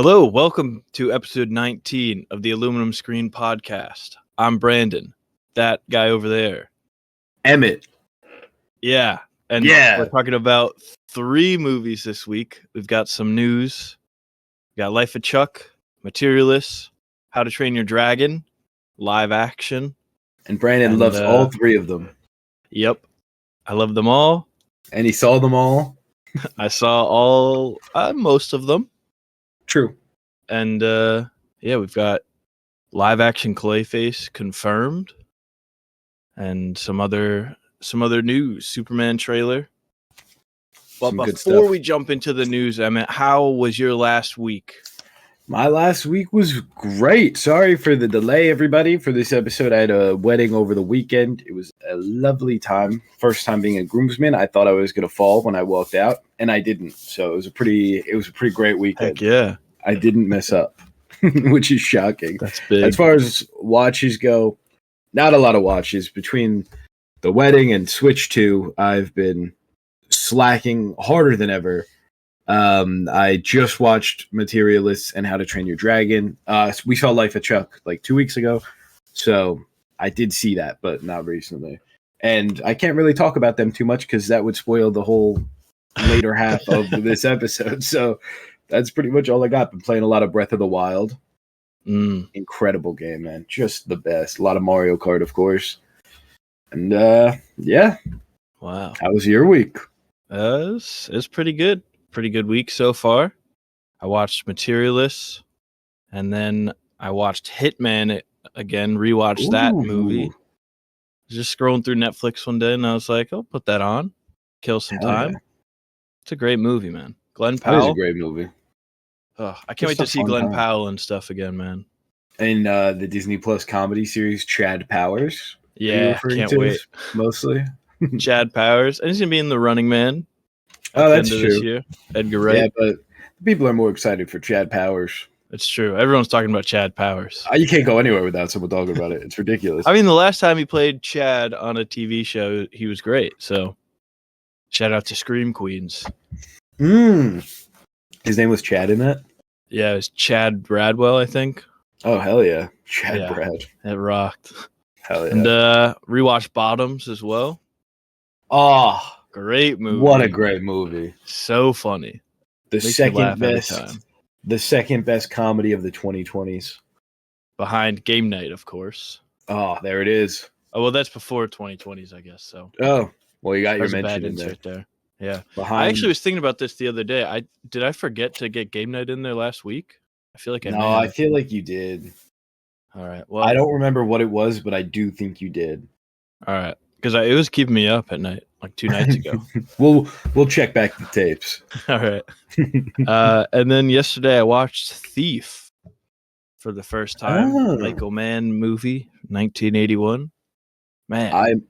Hello, welcome to episode 19 of the Aluminum Screen Podcast. I'm Brandon, that guy over there. Emmett. Yeah, and we're talking about 3 movies this week. We've got some news. We got Life of Chuck, Materialists, How to Train Your Dragon, live action. And Brandon loves all 3 of them. Yep, I love them all. And he saw them all. I saw most of them. True. And we've got live action Clayface confirmed, and some other news. Superman trailer. But before we jump into the news, Emmett, how was your last week? My last week was great. Sorry for the delay, everybody. For this episode, I had a wedding over the weekend. It was a lovely time. First time being a groomsman. I thought I was going to fall when I walked out, and I didn't. So it was a pretty great weekend. Heck yeah. I didn't mess up, which is shocking. That's big. As far as watches go, not a lot of watches. Between the wedding and Switch 2, I've been slacking harder than ever. I just watched Materialists and How to Train Your Dragon. We saw Life of Chuck like 2 weeks ago, so I did see that, but not recently. And I can't really talk about them too much because that would spoil the whole later half of this episode. So that's pretty much all I got. Been playing a lot of Breath of the Wild. Incredible game, man. Just the best. A lot of Mario Kart, of course. And yeah. Wow. How was your week? It's pretty good. Pretty good week so far. I watched Materialists, and then I watched Hitman again, rewatched that movie. Just scrolling through Netflix one day, and I was like, I'll put that on. Kill some time. Yeah. It's a great movie, man. Glenn Powell. That is a great movie. Oh, I can't wait to see Glenn Powell and stuff again, man. And the Disney Plus comedy series, Chad Powers. Yeah, can't wait. Mostly. Chad Powers. And he's going to be in The Running Man. Oh, that's true. This year. Edgar Wright. Yeah, but people are more excited for Chad Powers. It's true. Everyone's talking about Chad Powers. You can't go anywhere without someone talking about it. It's ridiculous. I mean, the last time he played Chad on a TV show, he was great. So, shout out to Scream Queens. His name was Chad in that? Yeah, it was Chad Bradwell, I think. Oh, hell yeah. Brad. It rocked. Hell yeah. And rewatched Bottoms as well. Oh, great movie. What a great movie. So funny. The second best comedy of the 2020s. Behind Game Night, of course. Oh, there it is. Oh, well, that's before 2020s, I guess. So. Oh, well, you got your mention in there. Yeah. I actually was thinking about this the other day. Did I forget to get Game Night in there last week? I feel like I feel like you did. All right. Well, I don't remember what it was, but I do think you did. All right. Because it was keeping me up at night, like 2 nights ago. We'll check back the tapes. All right. And then yesterday I watched Thief for the first time. Michael Mann movie, 1981. Man.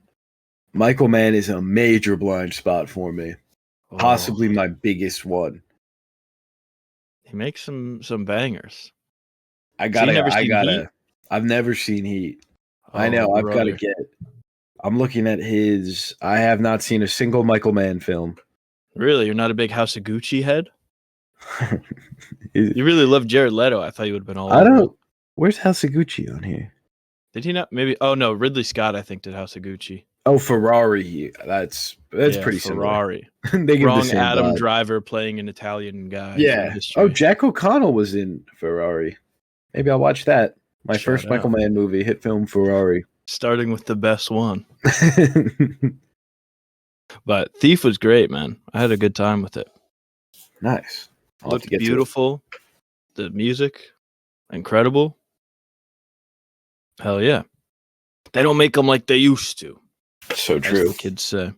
Michael Mann is a major blind spot for me. Possibly my biggest one. He makes some bangers. I've never seen Heat. I know, I've got to get it. I'm looking at his. I have not seen a single Michael Mann film. Really? You're not a big House of Gucci head? You really love Jared Leto. I thought you would have been all over it. Where's House of Gucci on here? Did he not? Maybe. Oh, no. Ridley Scott, I think, did House of Gucci. Oh, Ferrari. That's pretty similar. Ferrari. They Wrong Adam Driver playing an Italian guy. Yeah. Oh, Jack O'Connell was in Ferrari. Maybe I'll watch that. My first Michael Mann movie, hit film Ferrari. Starting with the best one. But Thief was great, man. I had a good time with it. Nice. Looked beautiful. The music, incredible. Hell yeah. They don't make them like they used to. So true. As the kids say.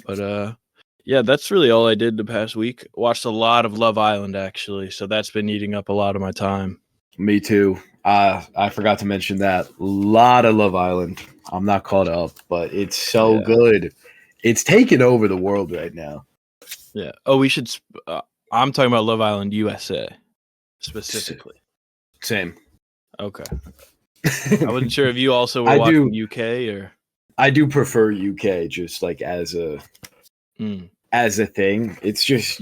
But yeah, that's really all I did the past week. Watched a lot of Love Island, actually. So that's been eating up a lot of my time. Me too. I forgot to mention that. A lot of Love Island. I'm not caught up, but it's so good. It's taking over the world right now. Yeah. Oh, we should. I'm talking about Love Island USA specifically. Same. Okay. I wasn't sure if you also were watching UK or. I do prefer UK, just like as a as a thing. It's just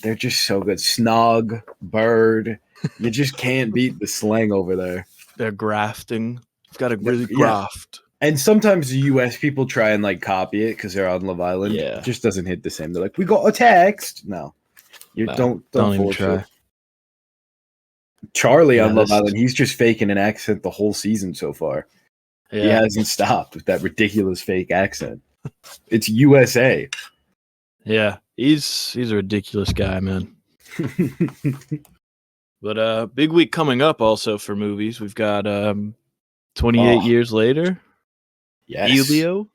they're just so good. Snog, bird. You just can't beat the slang over there. They're grafting. It's got to really Yeah. graft. And sometimes the US people try and like copy it because they're on Love Island. Yeah. It just doesn't hit the same. They're like, we got a text. No. You don't even force try. it. Charlie Yeah, on Love Island, he's just faking an accent the whole season so far. Yeah. He hasn't stopped with that ridiculous fake accent. It's USA. Yeah, he's a ridiculous guy, man. But big week coming up also for movies. We've got 28 years later. Yes. Elio.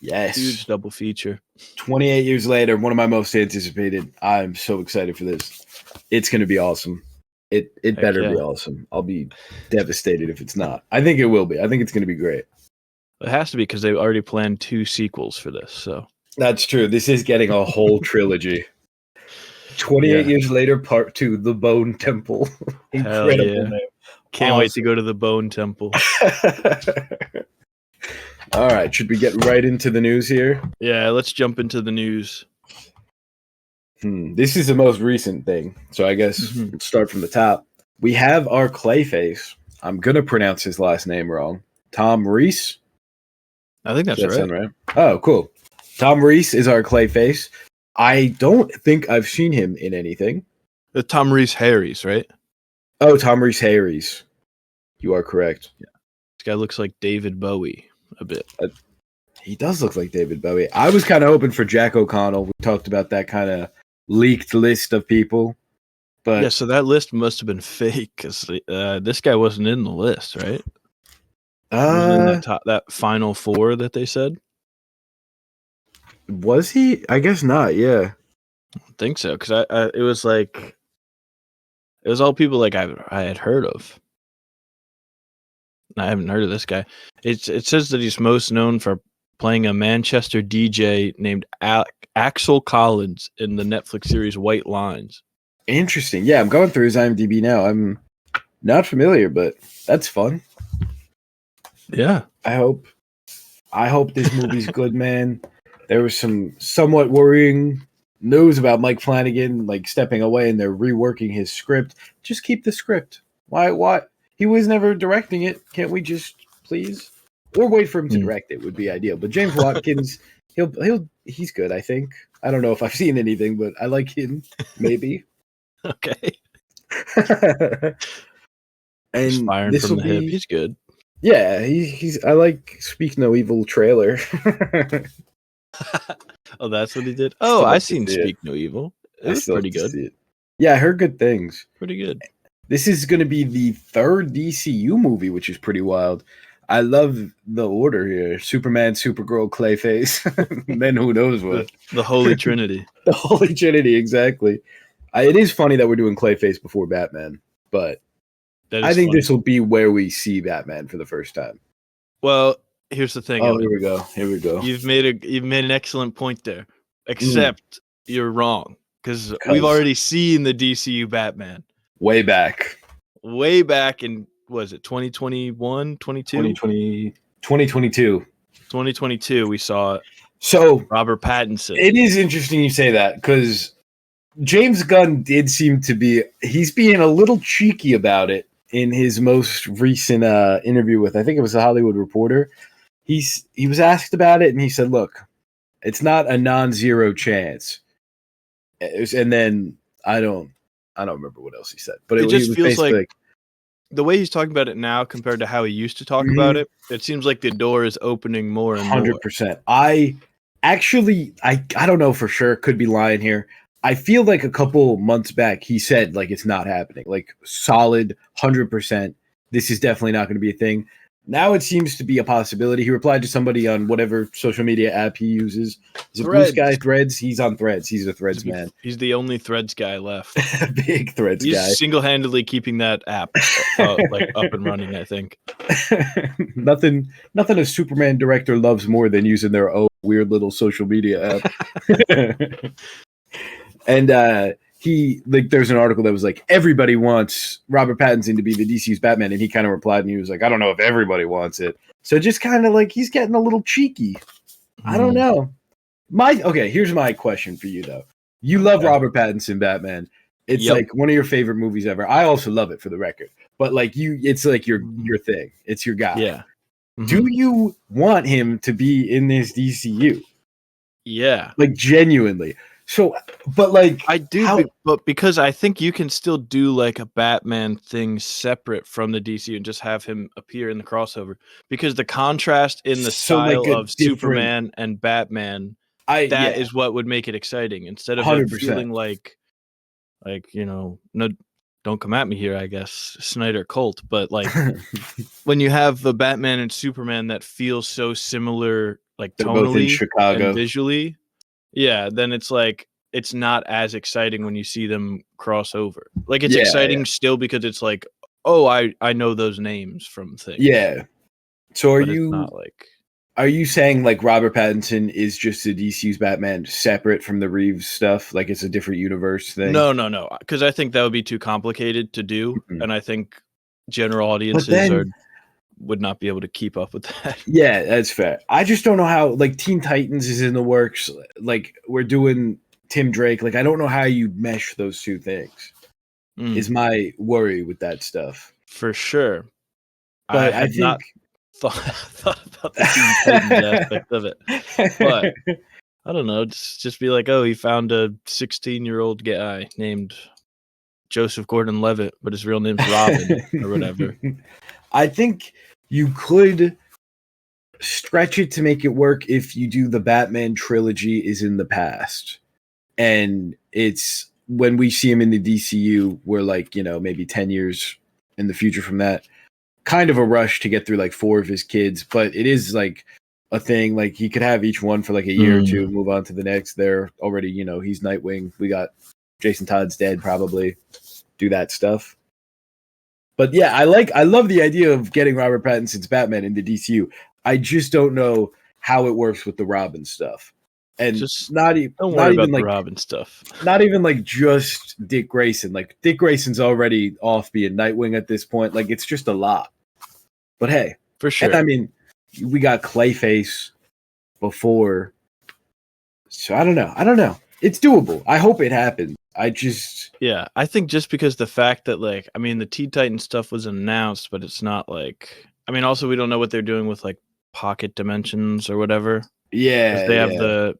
Yes. Huge double feature. 28 years later, one of my most anticipated. I'm so excited for this. It's going to be awesome. It better be awesome. I'll be devastated if it's not. I think it will be. I think it's going to be great. It has to be because they've already planned 2 sequels for this. So that's true. This is getting a whole trilogy. 28 years later, part 2, The Bone Temple. Incredible name. Can't wait to go to the Bone Temple. All right. Should we get right into the news here? Yeah, let's jump into the news. This is the most recent thing. So I guess we'll start from the top. We have our Clayface. I'm going to pronounce his last name wrong. Tom Reese. I think that's right. Oh, cool. Tom Reese is our Clayface. I don't think I've seen him in anything. The Tom Reese Harries, right? Oh, Tom Reese Harries. You are correct. Yeah. This guy looks like David Bowie a bit. He does look like David Bowie. I was kind of hoping for Jack O'Connell. We talked about that kind of leaked list of people. But yeah, so that list must have been fake because this guy wasn't in the list, right? Wasn't in that final 4 that they said? Was he? I guess not, yeah. I don't think so, because it was like... It was all people like I had heard of. I haven't heard of this guy. It says that he's most known for playing a Manchester DJ named Axel Collins in the Netflix series White Lines. Interesting. Yeah, I'm going through his IMDb now. I'm not familiar, but that's fun. Yeah. I hope this movie's good, man. There was some somewhat worrying news about Mike Flanagan like stepping away and they're reworking his script. Just keep the script. Why? He was never directing it. Can't we just please? Or wait for him to direct it would be ideal. But James Watkins, he's good, I think. I don't know if I've seen anything, but I like him. Maybe. Okay. And he's firing from the hip. He's good. Yeah, he's. I like Speak No Evil trailer. Oh, that's what he did. Oh, I seen Speak No Evil. It was pretty good. Yeah, I heard good things. Pretty good. This is going to be the 3rd DCU movie, which is pretty wild. I love the order here: Superman, Supergirl, Clayface, and then who knows what? The Holy Trinity. The Holy Trinity, exactly. It is funny that we're doing Clayface before Batman, but I think this will be where we see Batman for the first time. Well, here's the thing. Oh, here we go. You've made an excellent point there, except you're wrong because we've already seen the DCU Batman way back in, was it 2021, 22? 2022. 2022, we saw it. So Robert Pattinson. It is interesting you say that because James Gunn did seem to be, he's being a little cheeky about it in his most recent interview with, I think it was The Hollywood Reporter. He was asked about it and he said, look, it's not a non-zero chance. And then I don't remember what else he said, but it just feels like the way he's talking about it now compared to how he used to talk about it, it seems like the door is opening more and 100%. More. I don't know for sure. Could be lying here. I feel like a couple months back he said like it's not happening. Like solid 100%. This is definitely not going to be a thing. Now it seems to be a possibility. He replied to somebody on whatever social media app he uses. Is it Blue Sky, Threads? He's on Threads. He's a Threads man. He's the only Threads guy left. Big Threads guy. He's single-handedly keeping that app like up and running, I think. Nothing a Superman director loves more than using their own weird little social media app. And there's an article that was like, everybody wants Robert Pattinson to be the DC's Batman, and he kind of replied and he was like, I don't know if everybody wants it. So just kind of like he's getting a little cheeky. I don't know. Here's my question for you though. You love Robert Pattinson Batman. It's like one of your favorite movies ever. I also love it, for the record. But like it's like your thing. It's your guy. Yeah. Mm-hmm. Do you want him to be in this DCU? Yeah. Like genuinely. So, but like I do, but because I think you can still do like a Batman thing separate from the DC and just have him appear in the crossover, because the contrast in the style of Superman and Batman, is what would make it exciting, instead of it feeling like no, don't come at me here, I guess, Snyder cult, but like when you have the Batman and Superman that feel so similar, like tonally, Chicago and visually, then it's like, it's not as exciting when you see them cross over. Like, it's exciting still because it's like, oh, I know those names from things. Yeah. So are you saying like Robert Pattinson is just the DC's Batman separate from the Reeves stuff? Like it's a different universe thing? No. Because I think that would be too complicated to do. Mm-hmm. And I think general audiences would not be able to keep up with that. Yeah, that's fair. I just don't know how, like, Teen Titans is in the works. Like, we're doing Tim Drake. Like, I don't know how you mesh those two things. Is my worry with that stuff. For sure. But I think not thought about the Teen Titans aspect of it. But I don't know. Just be like, oh, he found a 16-year-old guy named Joseph Gordon-Levitt, but his real name's Robin or whatever. I think you could stretch it to make it work if you do the Batman trilogy is in the past. And it's when we see him in the DCU, we're like, maybe 10 years in the future from that. Kind of a rush to get through like 4 of his kids, but it is like a thing. Like he could have each one for like a year or two, move on to the next. They're already, he's Nightwing. We got Jason Todd's dead, probably do that stuff. But yeah, I love the idea of getting Robert Pattinson's Batman into DCU. I just don't know how it works with the Robin stuff. And just not even the Robin stuff. Not even like just Dick Grayson. Like Dick Grayson's already off being Nightwing at this point. Like it's just a lot. But hey, for sure. And I mean, we got Clayface before. So I don't know. It's doable. I hope it happens. I think just because the fact that like, I mean, the Teen Titans stuff was announced, but it's not like, I mean, also we don't know what they're doing with like pocket dimensions or whatever. Yeah, they have the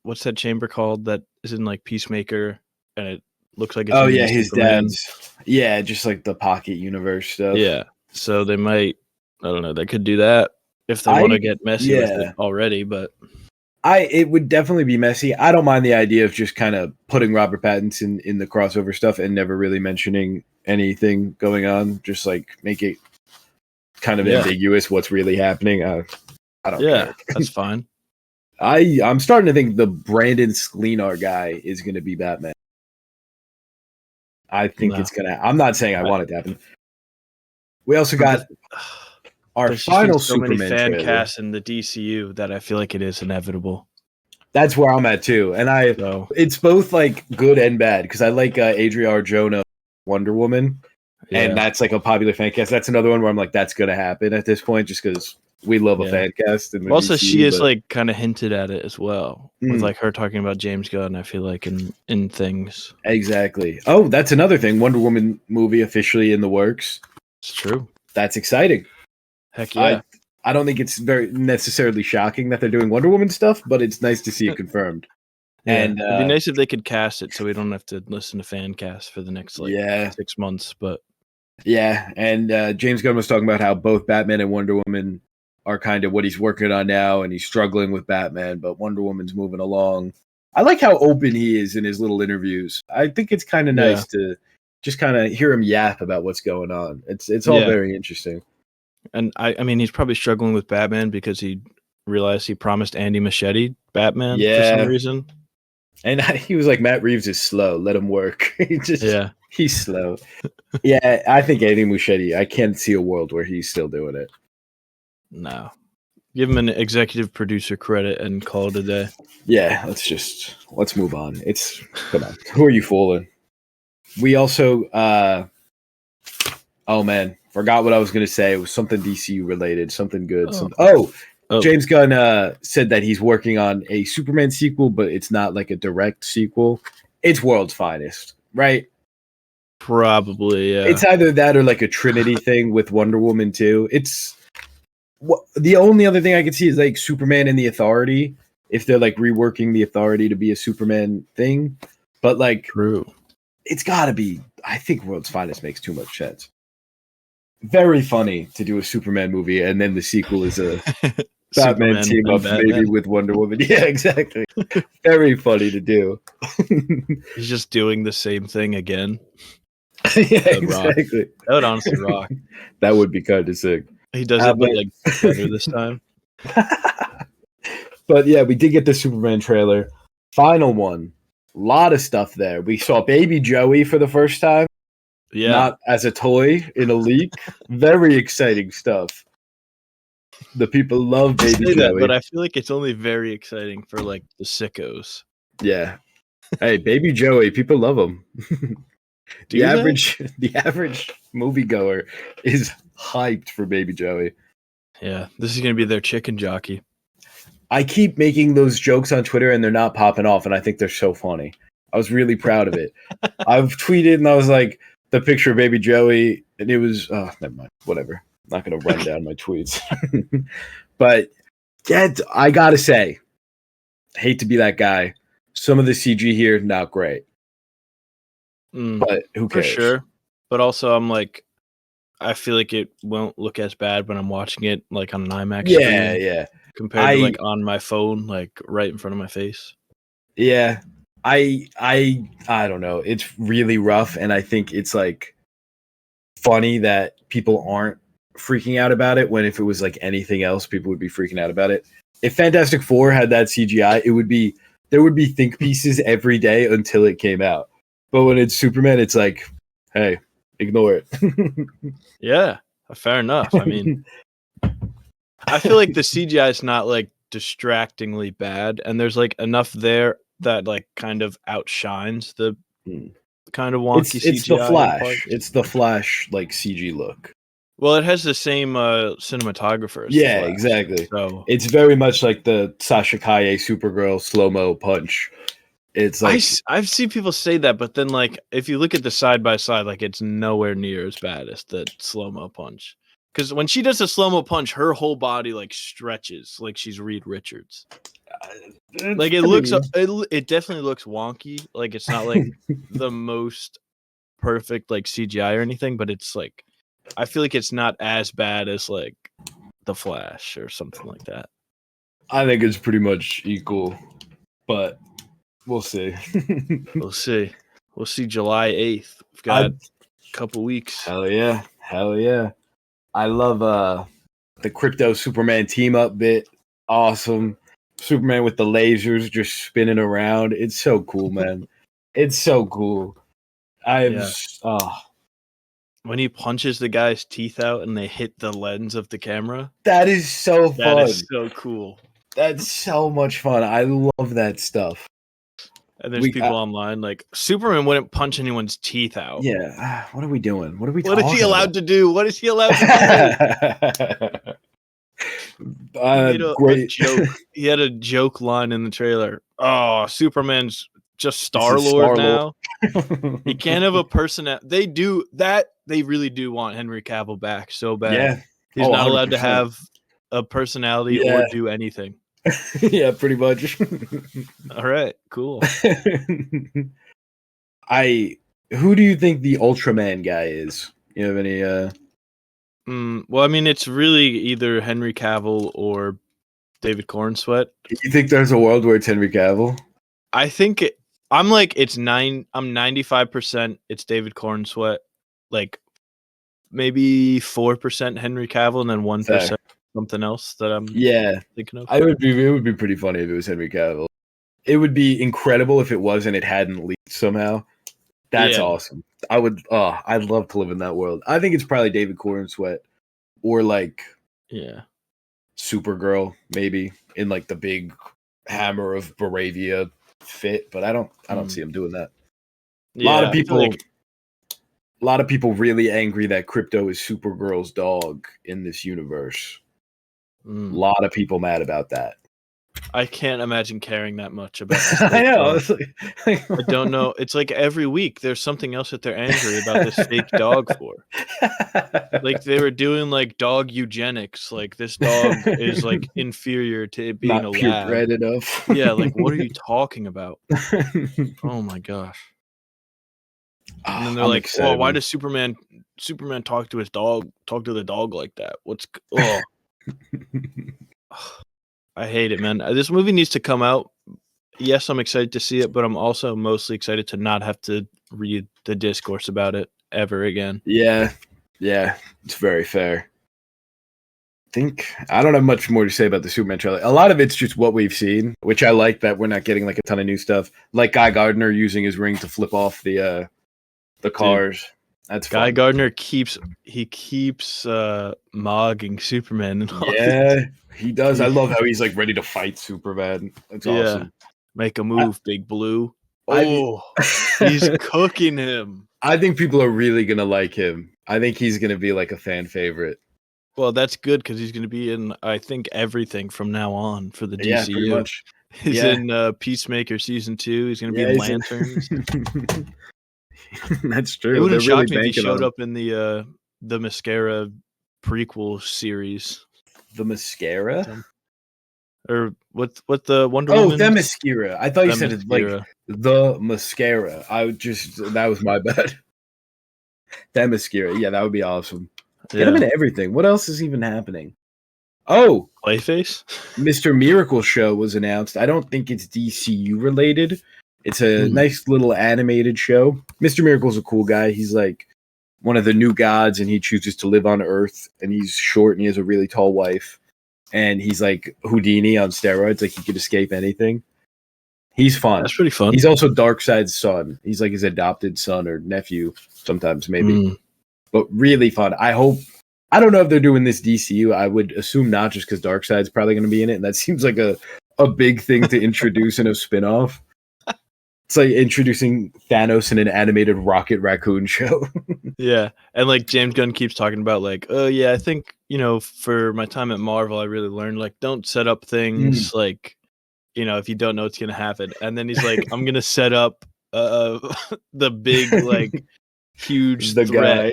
what's that chamber called that is in like Peacemaker, and it looks like it's his dad's. Yeah, just like the pocket universe stuff. Yeah, so they might, I don't know, they could do that if they want to get messy with it already, but. It would definitely be messy. I don't mind the idea of just kind of putting Robert Pattinson in the crossover stuff and never really mentioning anything going on. Just like make it kind of ambiguous what's really happening. I don't care. That's fine. I'm starting to think the Brandon Sklenar guy is going to be Batman. I think it's going to. I'm not saying I want it to happen. We also got our final Superman many fan casts in the DCU that I feel like it is inevitable. That's where I'm at too, and it's both like good and bad because I like Adria Arjona, Wonder Woman, and that's like a popular fan cast. That's another one where I'm like, that's gonna happen at this point, just because we love a fan cast. And also, she is like kind of hinted at it as well, with like her talking about James Gunn. I feel like in things. Exactly. Oh, that's another thing. Wonder Woman movie officially in the works. It's true. That's exciting. Heck yeah. I don't think it's very necessarily shocking that they're doing Wonder Woman stuff, but it's nice to see it confirmed. And it'd be nice if they could cast it so we don't have to listen to fan casts for the next 6 months. But and James Gunn was talking about how both Batman and Wonder Woman are kind of what he's working on now, and he's struggling with Batman, but Wonder Woman's moving along. I like how open he is in his little interviews. I think it's kind of nice to just kind of hear him yap about what's going on. It's all very interesting. And I mean, he's probably struggling with Batman because he realized he promised Andy Muschietti Batman for some reason. And he was like, Matt Reeves is slow. Let him work. He's slow. I think Andy Muschietti, I can't see a world where he's still doing it. No. Give him an executive producer credit and call it a day. Yeah, let's move on. Come on. Who are you fooling? We also, oh man. Forgot what I was going to say. It was something DCU related, something good. James Gunn said that he's working on a Superman sequel, but it's not like a direct sequel. It's World's Finest, right? Probably, yeah. It's either that or like a Trinity thing with Wonder Woman too. It's the only other thing I could see is like Superman and the Authority, if they're like reworking the Authority to be a Superman thing. But like, True. It's got to be. I think World's Finest makes too much sense. Very funny to do a Superman movie and then the sequel is a Batman team up, maybe with Wonder Woman. Yeah, exactly. Very funny to do. He's just doing the same thing again. Yeah, exactly. Rock. That would honestly rock. That would be kind of sick. He does it, but like better this time. But yeah, we did get the Superman trailer. Final one. A lot of stuff there. We saw Baby Joey for the first time. Yeah. Not as a toy in a leak. Very exciting stuff. The people love Baby Joey. That, but I feel like it's only very exciting for like the sickos. Yeah. Hey, Baby Joey, people love him. The average moviegoer is hyped for Baby Joey. Yeah, this is gonna be their chicken jockey. I keep making those jokes on Twitter and they're not popping off, and I think they're so funny. I was really proud of it. I've tweeted and I was like, the picture of Baby Joey, and it was never mind. Whatever. I'm not gonna run down my tweets. But yeah, I gotta say, hate to be that guy. Some of the CG here, not great. But who cares? For sure. But also I'm like, I feel like it won't look as bad when I'm watching it like on an IMAX screen. Yeah. Compared to like on my phone, like right in front of my face. Yeah. I don't know. It's really rough, and I think it's like funny that people aren't freaking out about it when if it was like anything else, people would be freaking out about it. If Fantastic Four had that CGI, there would be think pieces every day until it came out. But when it's Superman, it's like, hey, ignore it. Yeah, fair enough. I mean, I feel like the CGI is not like distractingly bad, and there's like enough there that like kind of outshines the kind of wonky CGI. It's the Flash. It's the Flash like CG look. Well, it has the same cinematographer. Yeah, exactly. So it's very much like the Sasha Kaye Supergirl slow-mo punch. It's like I've seen people say that, but then like if you look at the side by side, like it's nowhere near as bad as the slow-mo punch. Because when she does a slow-mo punch, her whole body like stretches like she's Reed Richards. Like it definitely looks wonky. Like it's not like the most perfect like CGI or anything, but it's like I feel like it's not as bad as like The Flash or something like that. I think it's pretty much equal, but we'll see. We'll see. We'll see July 8th. We've got a couple weeks. Hell yeah. I love the Crypto Superman team up bit. Awesome. Superman with the lasers just spinning around. It's so cool, man. It's so cool. When he punches the guy's teeth out and they hit the lens of the camera. That is so fun. That is so cool. That's so much fun. I love that stuff. And there's people online like Superman wouldn't punch anyone's teeth out. Yeah. What are we doing? What is he allowed to do? What is he allowed to do? A joke. He had a joke line in the trailer. Oh, Superman's just Star-Lord now. He can't have a person. They do that. They really do want Henry Cavill back so bad. Yeah. He's not allowed to have a personality or do anything. Yeah, pretty much. All right, cool. Who do you think the Ultraman guy is? You have any well, I mean, it's really either Henry Cavill or David Cornsweet. You think there's a world where it's Henry Cavill? I think I'm 95% it's David Cornsweet, like maybe 4% Henry Cavill, and then 1% something else that I'm thinking of. It would be pretty funny if it was Henry Cavill. It would be incredible if it was and it hadn't leaked somehow. That's awesome. I'd love to live in that world. I think it's probably David Cornsweet or like Supergirl, maybe in like the big Hammer of Baravia fit, but I don't see him doing that. A lot of people really angry that Crypto is Supergirl's dog in this universe. A lot of people mad about that. I can't imagine caring that much about this I fake know. dog. I don't know. It's like every week there's something else that they're angry about this fake dog for. Like they were doing like dog eugenics. Like this dog is like inferior to it being Not a lab. purebred enough. Yeah, like what are you talking about? Oh my gosh. And then they're like, "Oh, why does Superman talk to his dog, talk to the dog like that? I hate it, man. This movie needs to come out. Yes, I'm excited to see it, but I'm also mostly excited to not have to read the discourse about it ever again. Yeah, it's very fair. I don't have much more to say about the Superman trailer. A lot of it's just what we've seen, which I like that we're not getting like a ton of new stuff. Like Guy Gardner using his ring to flip off the cars. Dude, that's Guy fun. Gardner keeps mogging Superman. And he does. I love how he's like ready to fight Superman. That's awesome. Make a move, Big Blue. He's cooking him. I think people are really gonna like him. I think he's gonna be like a fan favorite. Well, that's good because he's going to be in, I think, everything from now on for the DCU. Yeah, pretty much. He's in Peacemaker Season 2. He's going to be in Lanterns. That's true. It wouldn't shock me if he showed up in the Mascara prequel series. The Mascara? Or what the Wonder Woman? Oh, the Mascara. I thought you said it's like the Mascara. That was my bad. The Mascara. Yeah, that would be awesome. Get him in everything. What else is even happening? Oh, Clayface? Mr. Miracle show was announced. I don't think it's DCU related. It's a nice little animated show. Mr. Miracle's a cool guy. He's like one of the new gods, and he chooses to live on Earth. And he's short, and he has a really tall wife. And he's like Houdini on steroids. Like he could escape anything. He's fun. That's pretty fun. He's also Darkseid's son. He's like his adopted son or nephew sometimes, maybe. But really fun. I don't know if they're doing this DCU. I would assume not, just because Darkseid's probably going to be in it. And that seems like a big thing to introduce in a spinoff. It's like introducing Thanos in an animated Rocket Raccoon show. Yeah. And like James Gunn keeps talking about like, oh yeah, I think, for my time at Marvel, I really learned like, don't set up things like, if you don't know what's going to happen. And then he's like, I'm going to set up the big like huge threat guy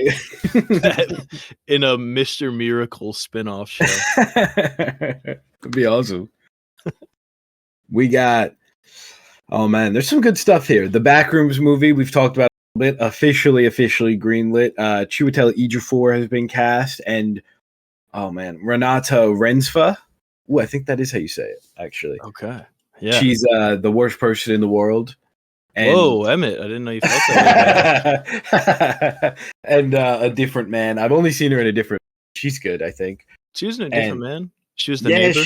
in a Mr. Miracle spinoff show. It'd be awesome. We got, oh man, there's some good stuff here. The Backrooms movie we've talked about a little bit, officially greenlit. Chiwetel Ejiofor has been cast, and oh man, Renata Rensfa. Ooh, I think that is how you say it, actually. Okay. Yeah. She's the worst person in the world. And, whoa, Emmett! I didn't know you felt that. And a different man. I've only seen her in a different. She's good, I think. She was in a different man. She was the neighbor.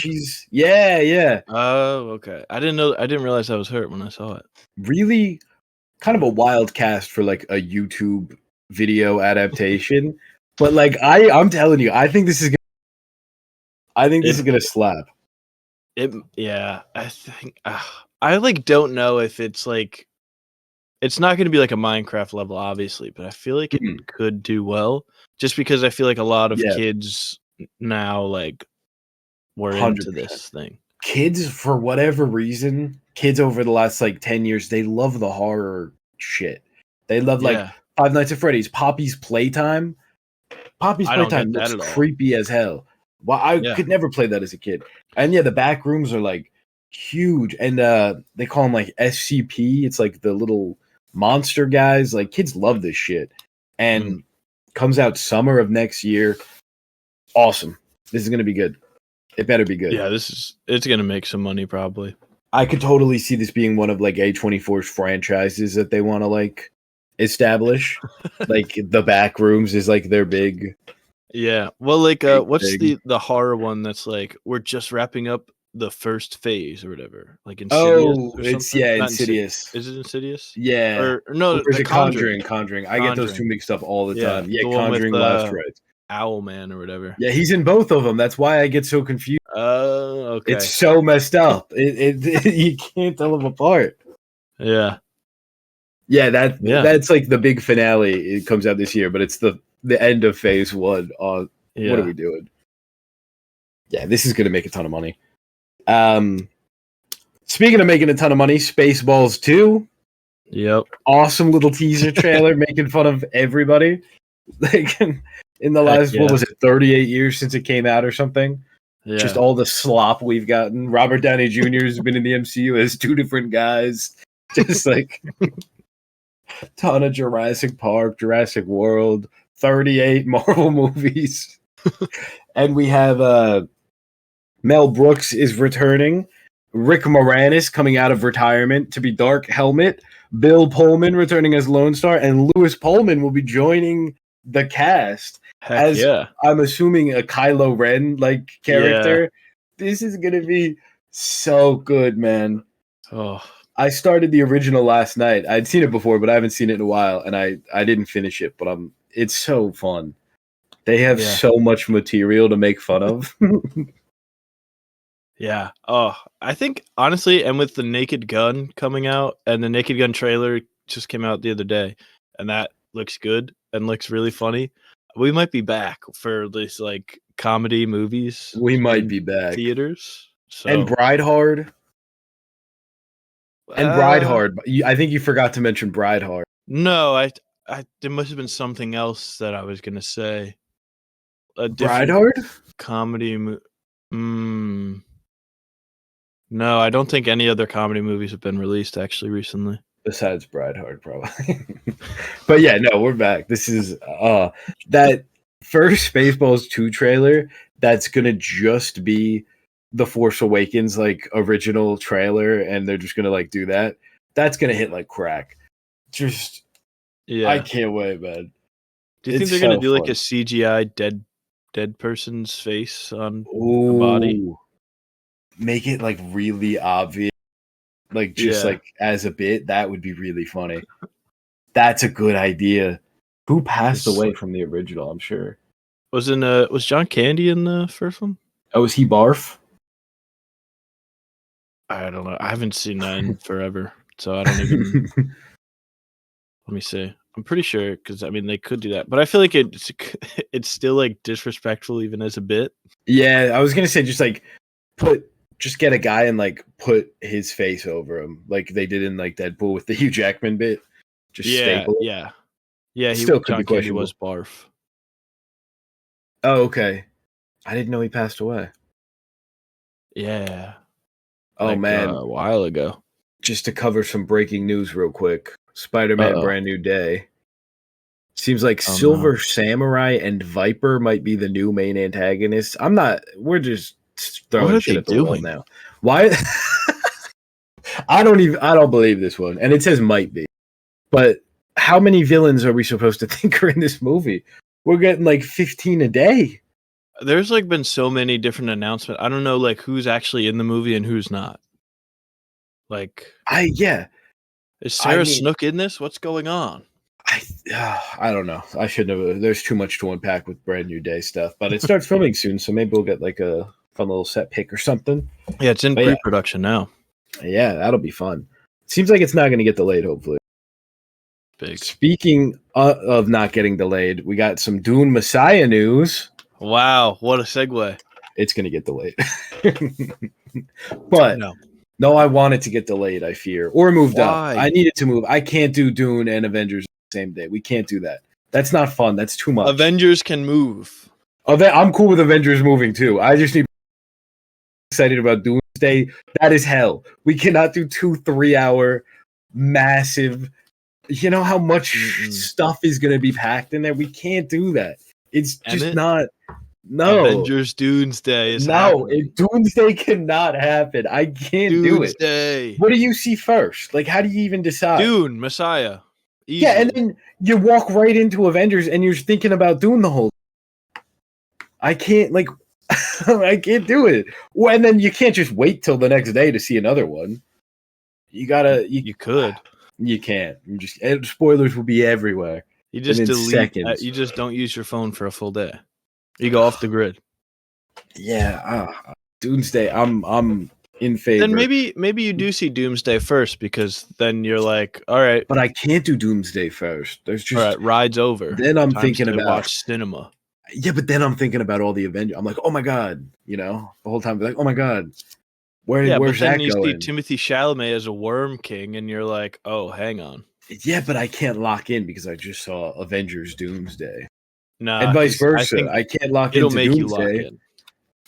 Yeah. Oh, okay. I didn't realize that was her when I saw it. Really, kind of a wild cast for like a YouTube video adaptation. But like I'm telling you, I think this is gonna slap. Yeah, I think I like don't know if it's like. It's not going to be like a Minecraft level, obviously, but I feel like it could do well, just because I feel like a lot of kids now like were 100%. Into this thing. Kids, for whatever reason, over the last like 10 years, they love the horror shit. They love like Five Nights at Freddy's, Poppy's Playtime. Poppy's Playtime looks creepy as hell. Well, I could never play that as a kid. And yeah, the back rooms are like huge, and they call them like SCP. It's like the little monster guys. Like kids love this shit, and comes out summer of next year. Awesome. This is gonna be good. It better be good. Yeah, it's gonna make some money probably. I could totally see this being one of like A24's franchises that they want to like establish. Like the back rooms is like their big. Yeah. Well, like what's the horror one that's like we're just wrapping up the first phase or whatever, like Insidious. Oh, it's Insidious. Is it Insidious? Yeah. Or no, there's a Conjuring. I get those two mixed up all the time. Yeah, Conjuring Last Rites. Owlman or whatever. Yeah, he's in both of them. That's why I get so confused. Oh, okay. It's so messed up. It you can't tell them apart. Yeah. Yeah, that's like the big finale. It comes out this year, but it's the end of phase 1 on what are we doing? Yeah, this is going to make a ton of money. Speaking of making a ton of money, Spaceballs 2. Yep. Awesome little teaser trailer making fun of everybody. Like in the last, yeah. what was it, 38 years since it came out or something? Yeah. Just all the slop we've gotten. Robert Downey Jr. has been in the MCU as 2 different guys. Just like ton of Jurassic Park, Jurassic World, 38 Marvel movies. And we have Mel Brooks is returning. Rick Moranis coming out of retirement to be Dark Helmet. Bill Pullman returning as Lone Star. And Lewis Pullman will be joining the cast as, I'm assuming, a Kylo Ren like character. Yeah. This is going to be so good, man. Oh, I started the original last night. I'd seen it before, but I haven't seen it in a while, and I didn't finish it, but it's so fun. They have so much material to make fun of. Yeah. Oh, I think honestly, and with the Naked Gun coming out, and the Naked Gun trailer just came out the other day, and that looks good and looks really funny. We might be back for this like comedy movies. We might be back. Theaters. So. And Bride Hard. And Bride Hard. I think you forgot to mention Bride Hard. No, I there must have been something else that I was gonna say. Bride Hard? Comedy No, I don't think any other comedy movies have been released actually recently. Besides Bride Hard, probably. But yeah, no, we're back. This is that first Spaceballs 2 trailer that's gonna just be the Force Awakens like original trailer, and they're just gonna like do that. That's gonna hit like crack. Just I can't wait, man. Do you think they're gonna do like a CGI dead person's face on the body? Make it like really obvious, like just like as a bit. That would be really funny. That's a good idea. Who passed away from the original? I'm sure. Was John Candy in the first one? Oh, was he Barf? I don't know. I haven't seen that in forever, so I don't even. Let me see. I'm pretty sure because I mean they could do that, but I feel like it's still like disrespectful even as a bit. Yeah, I was gonna say just get a guy and like put his face over him like they did in like Deadpool with the Hugh Jackman bit. Just staple it. Yeah. Still could John be Candy was Barf. Oh, okay. I didn't know he passed away. Yeah. Oh man, a while ago. Just to cover some breaking news real quick. Spider-Man Brand New Day. Seems like Silver Samurai and Viper might be the new main antagonists. We're just throwing shit at the wall now. Why? I don't believe this one. And it says might be. But how many villains are we supposed to think are in this movie? We're getting like 15 a day. There's like been so many different announcements. I don't know like who's actually in the movie and who's not. Like is Sarah Snook in this? What's going on? I don't know. I shouldn't have. There's too much to unpack with Brand New Day stuff, but it starts filming soon, so maybe we'll get like a fun little set pick or something. Yeah, it's in pre-production now. Yeah, that'll be fun. Seems like it's not going to get delayed, hopefully. Big. Speaking of not getting delayed, we got some Dune Messiah news. Wow, what a segue. It's going to get delayed. But no, I want it to get delayed, I fear. Or moved up. I need it to move. I can't do Dune and Avengers the same day. We can't do that. That's not fun. That's too much. Avengers can move. I'm cool with Avengers moving too. I just need excited about Doomsday. That is hell. We cannot do 2-3 hour massive. You know how much stuff is going to be packed in there? We can't do that. It's just not. No. Avengers Doomsday is happening. Doomsday cannot happen. I can't do it. What do you see first? Like, how do you even decide? Dune, Messiah. Easily. Yeah, and then you walk right into Avengers and you're thinking about Dune the whole time. I can't, I can't do it. Well, and then you can't just wait till the next day to see another one. You gotta. You could. You can't. Spoilers will be everywhere. You just delete. You just don't use your phone for a full day. You go off the grid. Yeah, Doomsday. I'm in favor. Then maybe you do see Doomsday first because then you're like, all right. But I can't do Doomsday first. There's just all right, ride's over. Then I'm thinking about watch cinema. Yeah, but then I'm thinking about all the Avengers. I'm like, oh my god, the whole time, like, oh my god, where's but then that you see going? Timothy Chalamet as a Worm King, and you're like, oh, hang on. Yeah, but I can't lock in because I just saw Avengers Doomsday, Nah, and vice 'cause I versa. think I can't lock it'll into make you lock Doomsday. in.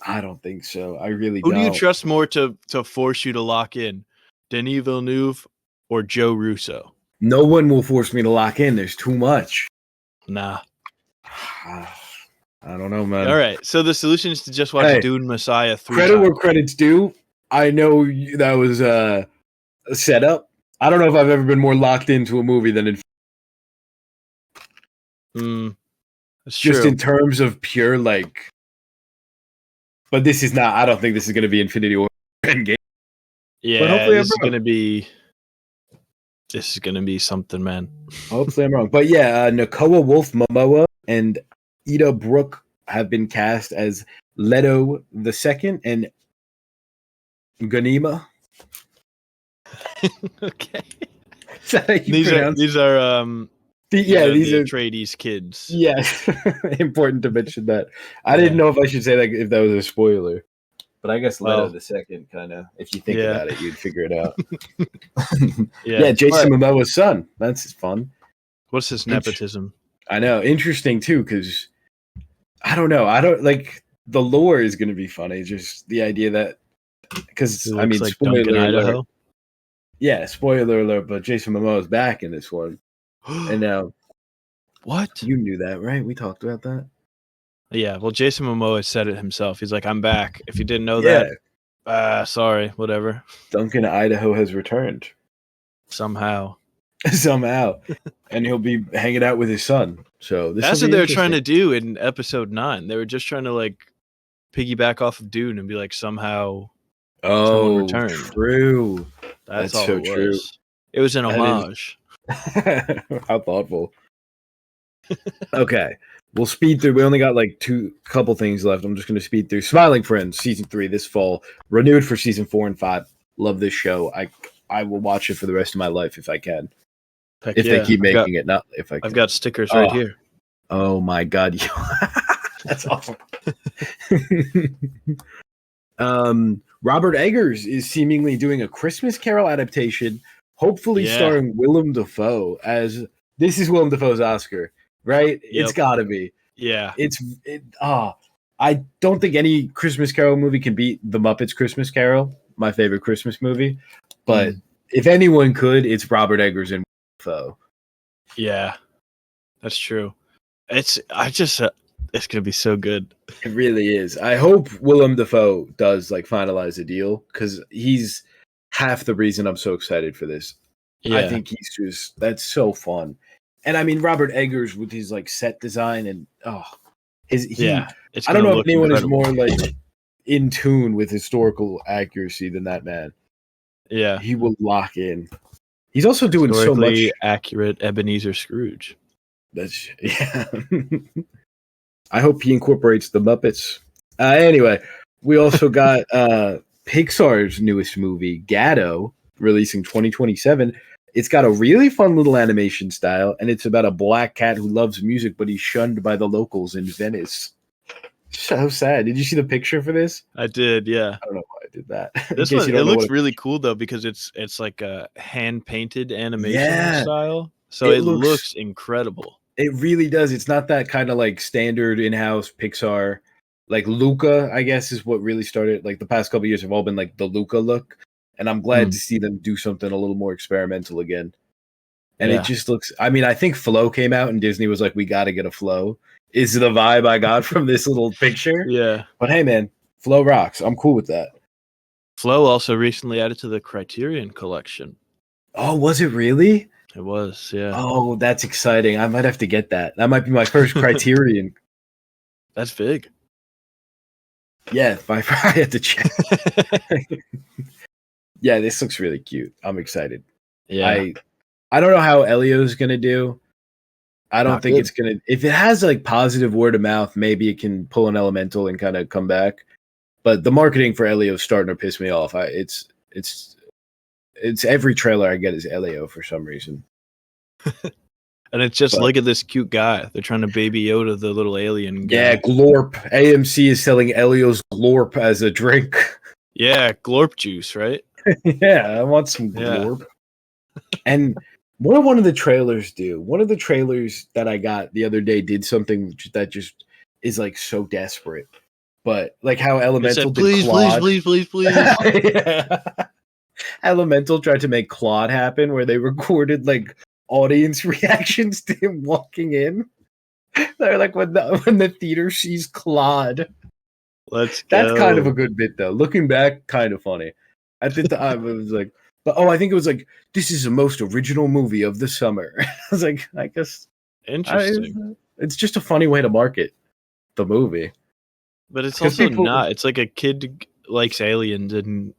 I don't think so. I really Who do you don't. trust more to force you to lock in, Denis Villeneuve or Joe Russo? No one will force me to lock in. There's too much. Nah. I don't know, man. All right. So the solution is to just watch Hey, Dune Messiah 3 credit times. where credit's due. I know that was a setup. I don't know if I've ever been more locked into a movie than That's just true. in terms of pure like. But this is not. I don't think this is going to be Infinity War Endgame. Yeah, But hopefully this is gonna be something, man. Hopefully I'm wrong. But yeah, Nakoa Wolf Momoa and Ida Brooke have been cast as Leto the Second and Ganima. Okay. Is that how you These pronounce are these are the Atreides kids. yes. Important to mention that. I Yeah. didn't know if I should say that if that was a spoiler. But I guess Leto Well, the Second kind of, if you think yeah. about it, you'd figure it out. Yeah. Jason Momoa's son. That's fun. What's this nepotism? I know. Interesting too, because I don't know. I don't like the lore is going to be funny. Just the idea that because I mean, like spoiler Duncan, alert. Idaho. Yeah, spoiler alert. But Jason Momoa is back in this one, and now What? you knew that, right? We talked about that. Yeah. Well, Jason Momoa said it himself. He's like, "I'm back." If you didn't know Yeah, that, sorry, whatever. Duncan, Idaho has returned Somehow. somehow, and he'll be hanging out with his son. So this That's will what be they were trying to interesting. do in episode 9. They were just trying to like piggyback off of Dune and be like, somehow someone Oh, returned. true. That's That's all so it true. was. It was an That is- homage. How thoughtful. Okay, we'll speed through. We only got like couple things left. I'm just going to speed through. Smiling Friends season 3 this fall, renewed for season 4 and 5. Love this show. I will watch it for the rest of my life if I can. Heck If yeah. they keep making it, not if I can. I've got stickers right here. Oh my god, that's awesome. Robert Eggers is seemingly doing a Christmas Carol adaptation, hopefully Yeah. starring Willem Dafoe as this is Willem Dafoe's Oscar, right? It's Yep. got to be. Yeah. I don't think any Christmas Carol movie can beat The Muppets Christmas Carol, my favorite Christmas movie. But if anyone could, it's Robert Eggers and Dafoe. Yeah. That's true. It's gonna be so good. It really is. I hope Willem Dafoe does like finalize a deal because he's half the reason I'm so excited for this. Yeah. I think that's so fun. And I mean Robert Eggers with his like set design and it's I don't know if look anyone incredible. is more like in tune with historical accuracy than that man. Yeah. He will lock in. He's also doing so much accurate Ebenezer Scrooge. That's yeah. I hope he incorporates the Muppets. Anyway, we also got Pixar's newest movie, Gatto, releasing 2027. It's got a really fun little animation style, and it's about a black cat who loves music, but he's shunned by the locals in Venice. So sad. Did you see the picture for this? I did, yeah. I don't know why I did that. This one, it looks really cool though because it's like a hand painted animation style, so it looks incredible. It really does. It's not that kind of like standard in-house Pixar. Like Luca, I guess, is what really started. Like the past couple of years have all been like the Luca look, and I'm glad to see them do something a little more experimental again. And it just looks. I mean, I think Flow came out, and Disney was like, "We got to get a Flow." Is the vibe I got from this little picture? Yeah. But hey, man, Flow rocks. I'm cool with that. Flow also recently added to the Criterion collection. Oh, was it really? It was, yeah. Oh, that's exciting. I might have to get that. That might be my first Criterion. That's big. Yeah, I had to check. Yeah, this looks really cute. I'm excited. Yeah. I don't know how Elio's gonna do. I don't think it's gonna. If it has like positive word of mouth, maybe it can pull an Elemental and kind of come back. But the marketing for Elio's starting to piss me off. It's every trailer I get is Elio for some reason. And it's just But look at this cute guy. They're trying to baby Yoda, the little alien guy. yeah, Glorp. AMC is selling Elio's Glorp as a drink. Yeah, glorp juice, right? Yeah, I want some Yeah. Glorp. And what did one of the trailers do? One of the trailers that I got the other day did something that just is like so desperate. But like how It Elemental said, did please, Claude. please. Yeah. Elemental tried to make Claude happen where they recorded like audience reactions to him walking in. They're like when the theater sees Claude. Let's go. That's kind of a good bit though. Looking back, kind of funny. At the time it was like, but I think it was like, this is the most original movie of the summer. I was like, I guess Interesting. it's just a funny way to market the movie. But it's 'Cause also people- not. It's like a kid likes aliens and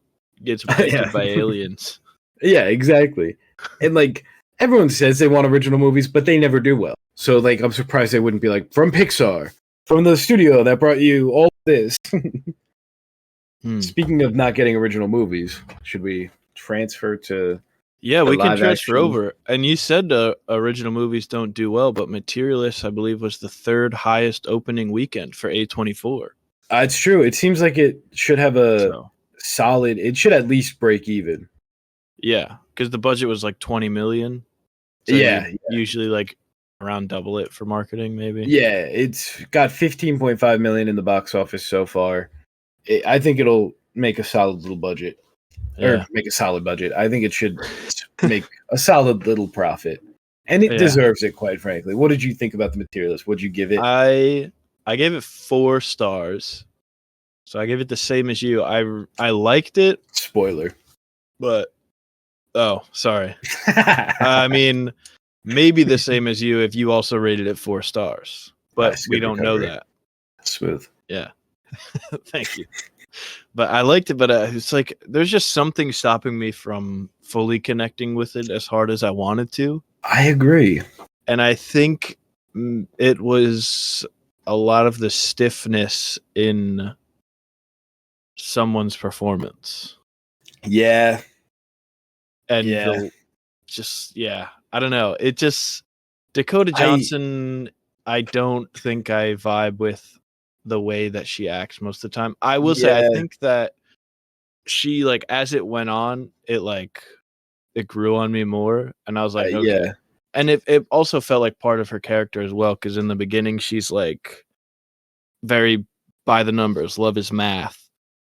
gets abducted Yeah. by aliens. Yeah, exactly. And like everyone says they want original movies, but they never do well. So like I'm surprised they wouldn't be like from Pixar, from the studio that brought you all this. Speaking of not getting original movies, should we transfer to Yeah, the we can live transfer action? over. And you said original movies don't do well, but Materialists, I believe, was the third highest opening weekend for A24. It's true. It seems like it should have a So, solid. It should at least break even. yeah, because the budget was like 20 million. So Yeah, usually like around double it for marketing, maybe. yeah. It's got 15.5 million in the box office so far. I think it'll make a solid little budget. Yeah. Or make a solid budget. I think it should make a solid little profit. And it Yeah. deserves it, quite frankly. What did you think about The Materialist? What'd you give it? I gave it 4 stars. So I gave it the same as you. I liked it, Spoiler. but oh, sorry. I mean, maybe the same as you if you also rated it 4 stars. But Nice, we good don't know recovery. that. Smooth. Yeah. Thank you. But I liked it, but it's like there's just something stopping me from fully connecting with it as hard as I wanted to. I agree. And I think it was a lot of the stiffness in someone's performance. Yeah. And Yeah. I don't know. It just Dakota Johnson, I don't think I vibe with the way that she acts most of the time. I will say I think that she like as it went on, it grew on me more, and I was like, okay. Yeah. And it also felt like part of her character as well, because in the beginning she's like very by the numbers, love is math.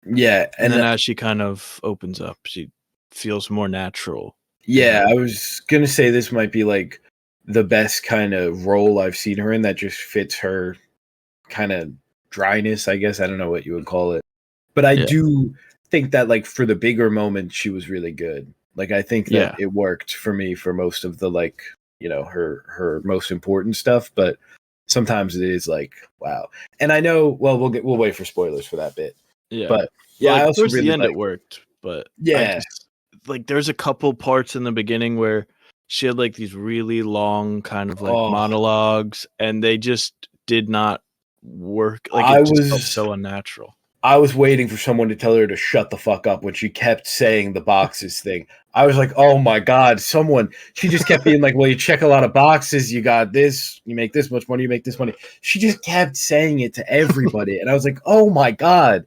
Yeah. And then as she kind of opens up, she feels more natural. Yeah, I was gonna say this might be like the best kind of role I've seen her in that just fits her kind of dryness, I guess. I don't know what you would call it. But I do think that like for the bigger moments she was really good. Like I think that it worked for me for most of the like, you know, her most important stuff, but sometimes it is like, wow. And I know, well, we'll wait for spoilers for that bit. Yeah. But yeah, like, I also towards really the end liked it worked, but yeah. Like there's a couple parts in the beginning where she had like these really long kind of like monologues, and they just did not work. Like it just felt so unnatural. I was waiting for someone to tell her to shut the fuck up when she kept saying the boxes thing. I was like, oh my God, she just kept being like, well, you check a lot of boxes, you got this, you make this much money, you make this money. She just kept saying it to everybody. And I was like, oh my God,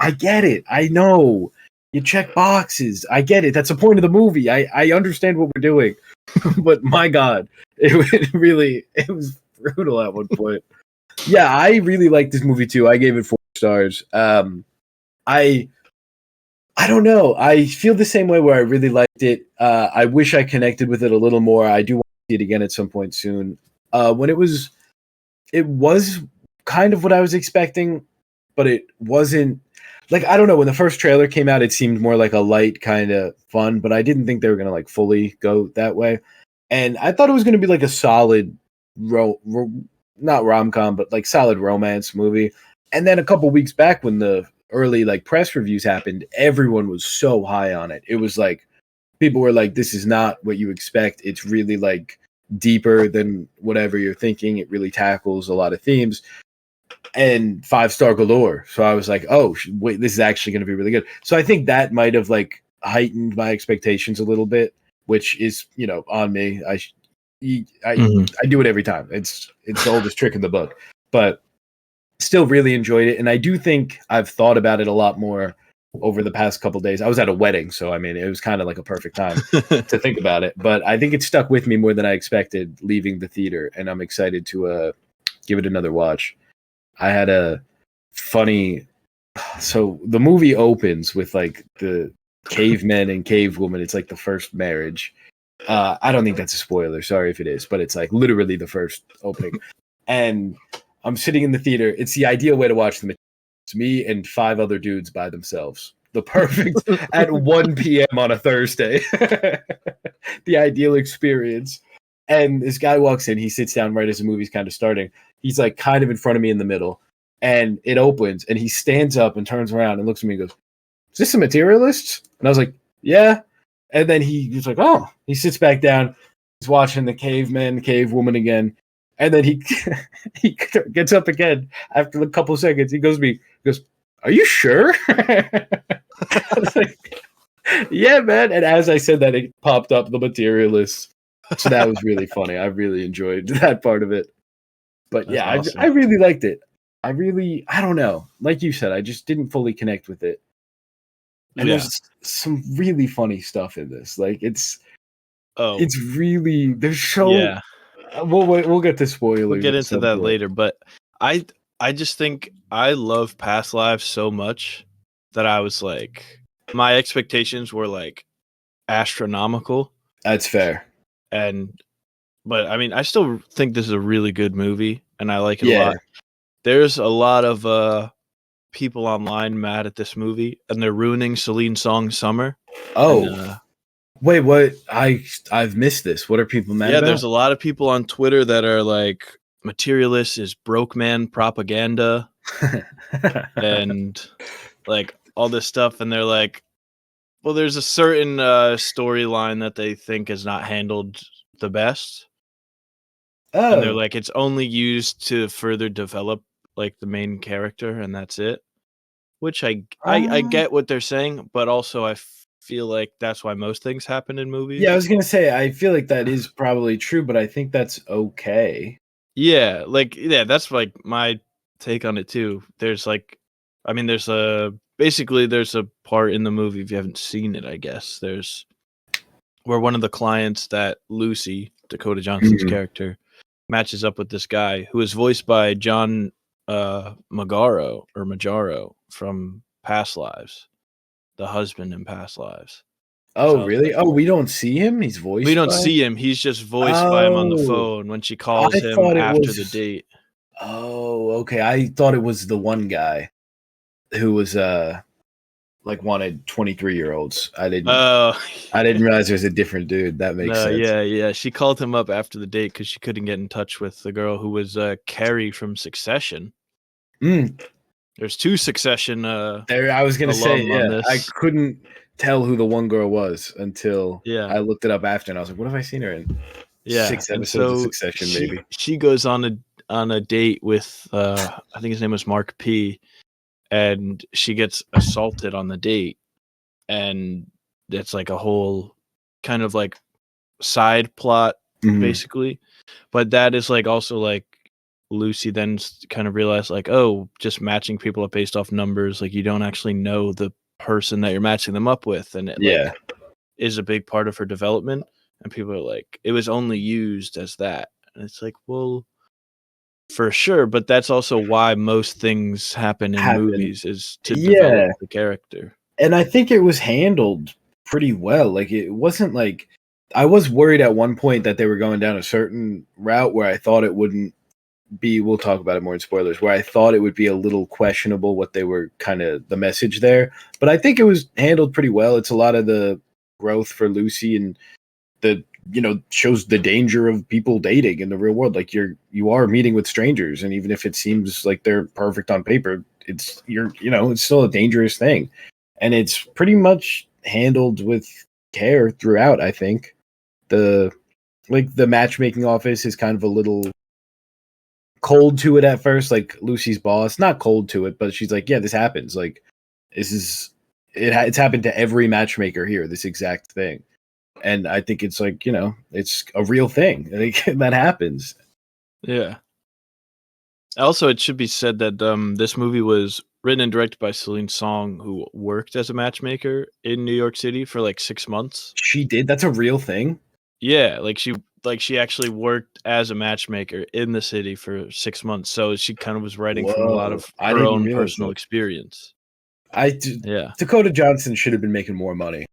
I get it. I know. You check boxes. I get it. That's the point of the movie. I understand what we're doing. But my God, it was brutal at one point. Yeah, I really liked this movie too. I gave it 4 stars. I don't know. I feel the same way where I really liked it. I wish I connected with it a little more. I do want to see it again at some point soon. When it was kind of what I was expecting, but it wasn't. Like, I don't know, when the first trailer came out, it seemed more like a light kind of fun, but I didn't think they were going to like fully go that way. And I thought it was going to be like a solid, not rom-com, but like solid romance movie. And then a couple weeks back when the early like press reviews happened, everyone was so high on it. It was like, people were like, this is not what you expect. It's really like deeper than whatever you're thinking. It really tackles a lot of themes. And 5-star galore. So I was like, oh, wait, this is actually going to be really good. So I think that might have like heightened my expectations a little bit, which is, you know, on me. Mhm. I do it every time. It's the oldest trick in the book, but still really enjoyed it. And I do think I've thought about it a lot more over the past couple days. I was at a wedding, so I mean, it was kind of like a perfect time to think about it. But I think it stuck with me more than I expected leaving the theater, and I'm excited to give it another watch. I had a funny. So the movie opens with like the cavemen and cavewoman. It's like the first marriage. I don't think that's a spoiler. Sorry if it is, but it's like literally the first opening. And I'm sitting in the theater. It's the ideal way to watch them. It's me and 5 other dudes by themselves. The perfect at 1 p.m. on a Thursday. The ideal experience. And this guy walks in. He sits down right as the movie's kind of starting. He's like kind of in front of me in the middle. And it opens, and he stands up and turns around and looks at me and goes, "Is this a Materialists?" And I was like, "Yeah." And then he's like, "Oh." He sits back down. He's watching the caveman, cavewoman again. And then he he gets up again after a couple seconds. He goes to me, he goes, "Are you sure?" I was like, "Yeah, man." And as I said that, it popped up the Materialists. So that was really funny. I really enjoyed that part of it. But That's yeah, awesome. I really liked it. I don't know. Like you said, I just didn't fully connect with it. And Yeah. there's some really funny stuff in this. Like it's Oh, really there's so yeah. we'll get to We'll spoilers get at into some that point. later, but I I just think I love past lives so much that I was like my expectations were like astronomical That's fair. and but I mean I still think this is a really good movie and I like it a Yeah. lot. There's a lot of people online mad at this movie and they're ruining Celine Song's summer. And Oh, wait, what? I've missed this. What are people mad yeah, about? there's a lot of people on Twitter that are like Materialists is broke man propaganda and like all this stuff and they're like well there's a certain storyline that they think is not handled the best and they're Oh. like it's only used to further develop like the main character and that's it which I Um, get what they're saying but also I feel like that's why most things happen in yeah, I movies. was gonna say I feel like that is probably true, but I think that's okay. Yeah, like yeah, that's like my take on it too. There's like I mean there's a basically there's a part in the movie if you haven't seen it, I guess. There's where one of the clients that Lucy, Dakota Johnson's Mhm. character, matches up with this guy who is voiced by John Magaro from Past Lives, the husband in Past Lives. Oh, So I was really? like, Oh, we don't see him? He's we voiced don't by. see him. He's just voiced by him on the Oh, phone when she I calls him thought it after the was. date. Oh, okay. I thought it was the one guy who was like wanted 23-year-olds. Oh, I didn't realize there's a different dude. That makes no, sense. yeah, yeah. She called him up after the date because she couldn't get in touch with the girl who was Carrie from Succession. Mm, There's 2 Succession there, I was gonna say, alum on yeah. I this. couldn't tell who the one girl was until Yeah, I looked it up after, and I was like, "What have I seen her in?" yeah. 6 And episodes of so Succession, maybe. she goes on a date with I think his name was Mark P. And she gets assaulted on the date, and it's like a whole kind of like side plot Mhm. basically. But that is like also like Lucy then kind of realized like, oh, just matching people up based off numbers, like you don't actually know the person that you're matching them up with, and it Yeah. like is a big part of her development. And people are like, it was only used as that, and it's like, well, for sure, but that's also why most things happen in Haven't. movies is to develop Yeah, the character. and I think it was handled pretty well. Like, it wasn't like I was worried at one point that they were going down a certain route where I thought it wouldn't be we'll talk about it more in spoilers, where I thought it would be a little questionable what they were kinda the message there, but I think it was handled pretty well. It's a lot of the growth for Lucy and the shows the danger of people dating in the real world. Like you are meeting with strangers, and even if it seems like they're perfect on paper, it's still a dangerous thing, and it's pretty much handled with care throughout. I think the the matchmaking office is kind of a little cold to it at first. Like Lucy's boss, not cold to it, but she's like, "Yeah, this happens. Like this is it's happened to every matchmaker here. This exact thing." And I think it's like, it's a real thing. That happens. Yeah. Also, it should be said that this movie was written and directed by Celine Song, who worked as a matchmaker in New York City for like 6 months. She did? That's a real thing? Yeah, she actually worked as a matchmaker in the city for 6 months. So she kind of was writing from a lot Whoa. of I her didn't own realize personal that. experience. Yeah. Dakota Johnson should have been making more money.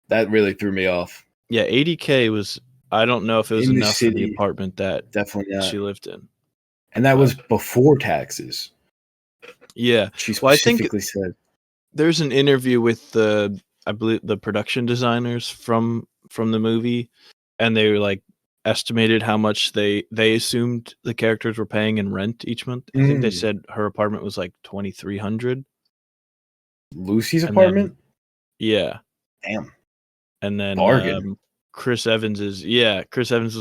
That really threw me off. Yeah, $80K was, I don't know if it was In the enough for the city, apartment that definitely not. she lived in. And that was before taxes. Yeah. She Well, I think specifically said. there's an interview with I believe the production designers from the movie, and they like estimated how much they assumed the characters were paying in rent each month. I think they said her apartment was like $2,300. Lucy's And then apartment? yeah. Damn. And then Bargain. Chris Evans was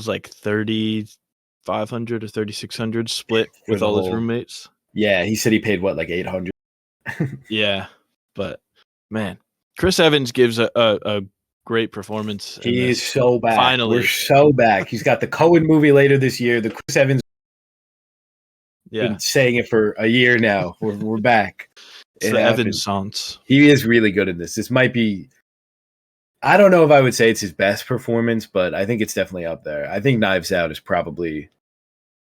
like 3,500 or 3,600 split For with the all his whole. roommates. Yeah, he said he paid what, like 800? Yeah, but man, Chris Evans gives a great performance in He is this. so back. Finally. We're so back. He's got the Cohen movie later this year. The Chris Evans. Been saying it for a year now. We're back. It's the Evans songs. He is really good in this. This might be. I don't know if I would say it's his best performance, but I think it's definitely up there. I think Knives Out is probably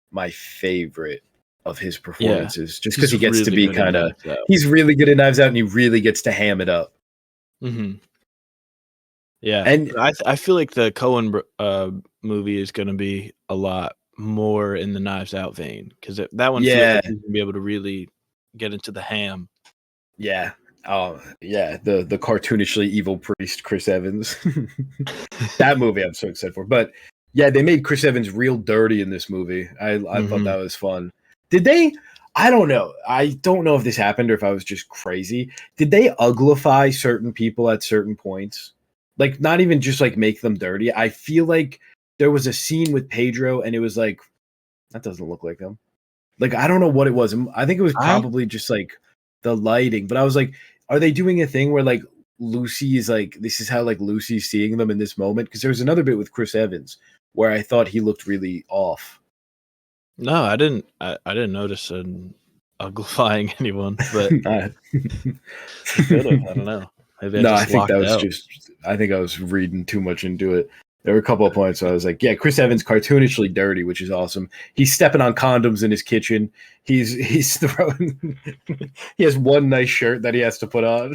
my favorite of his performances, just because he gets to be kind of. He's really good at Knives Out, and he really gets to ham it up. Mm-hmm. Yeah, and I feel like the Cohen movie is going to be a lot more in the Knives Out vein, because that one feels like he's going to be able to really get into the ham. Yeah. Oh, yeah. The cartoonishly evil priest, Chris Evans. That movie I'm so excited for. But yeah, they made Chris Evans real dirty in this movie. I thought that was fun. Did they? I don't know. I don't know if this happened or if I was just crazy. Did they uglify certain people at certain points? Like, not even just like make them dirty. I feel like there was a scene with Pedro and it was like, that doesn't look like him. Like, I don't know what it was. I think it was probably just like the lighting, but I was like, are they doing a thing where like Lucy is like, this is how like Lucy's seeing them in this moment? Because there was another bit with Chris Evans where I thought he looked really off. No, I didn't notice an uglifying anyone, but I don't know. Maybe I think that was just. I think I was reading too much into it. There were a couple of points where I was like, yeah, Chris Evans cartoonishly dirty, which is awesome. He's stepping on condoms in his kitchen. He's throwing. He has one nice shirt that he has to put on.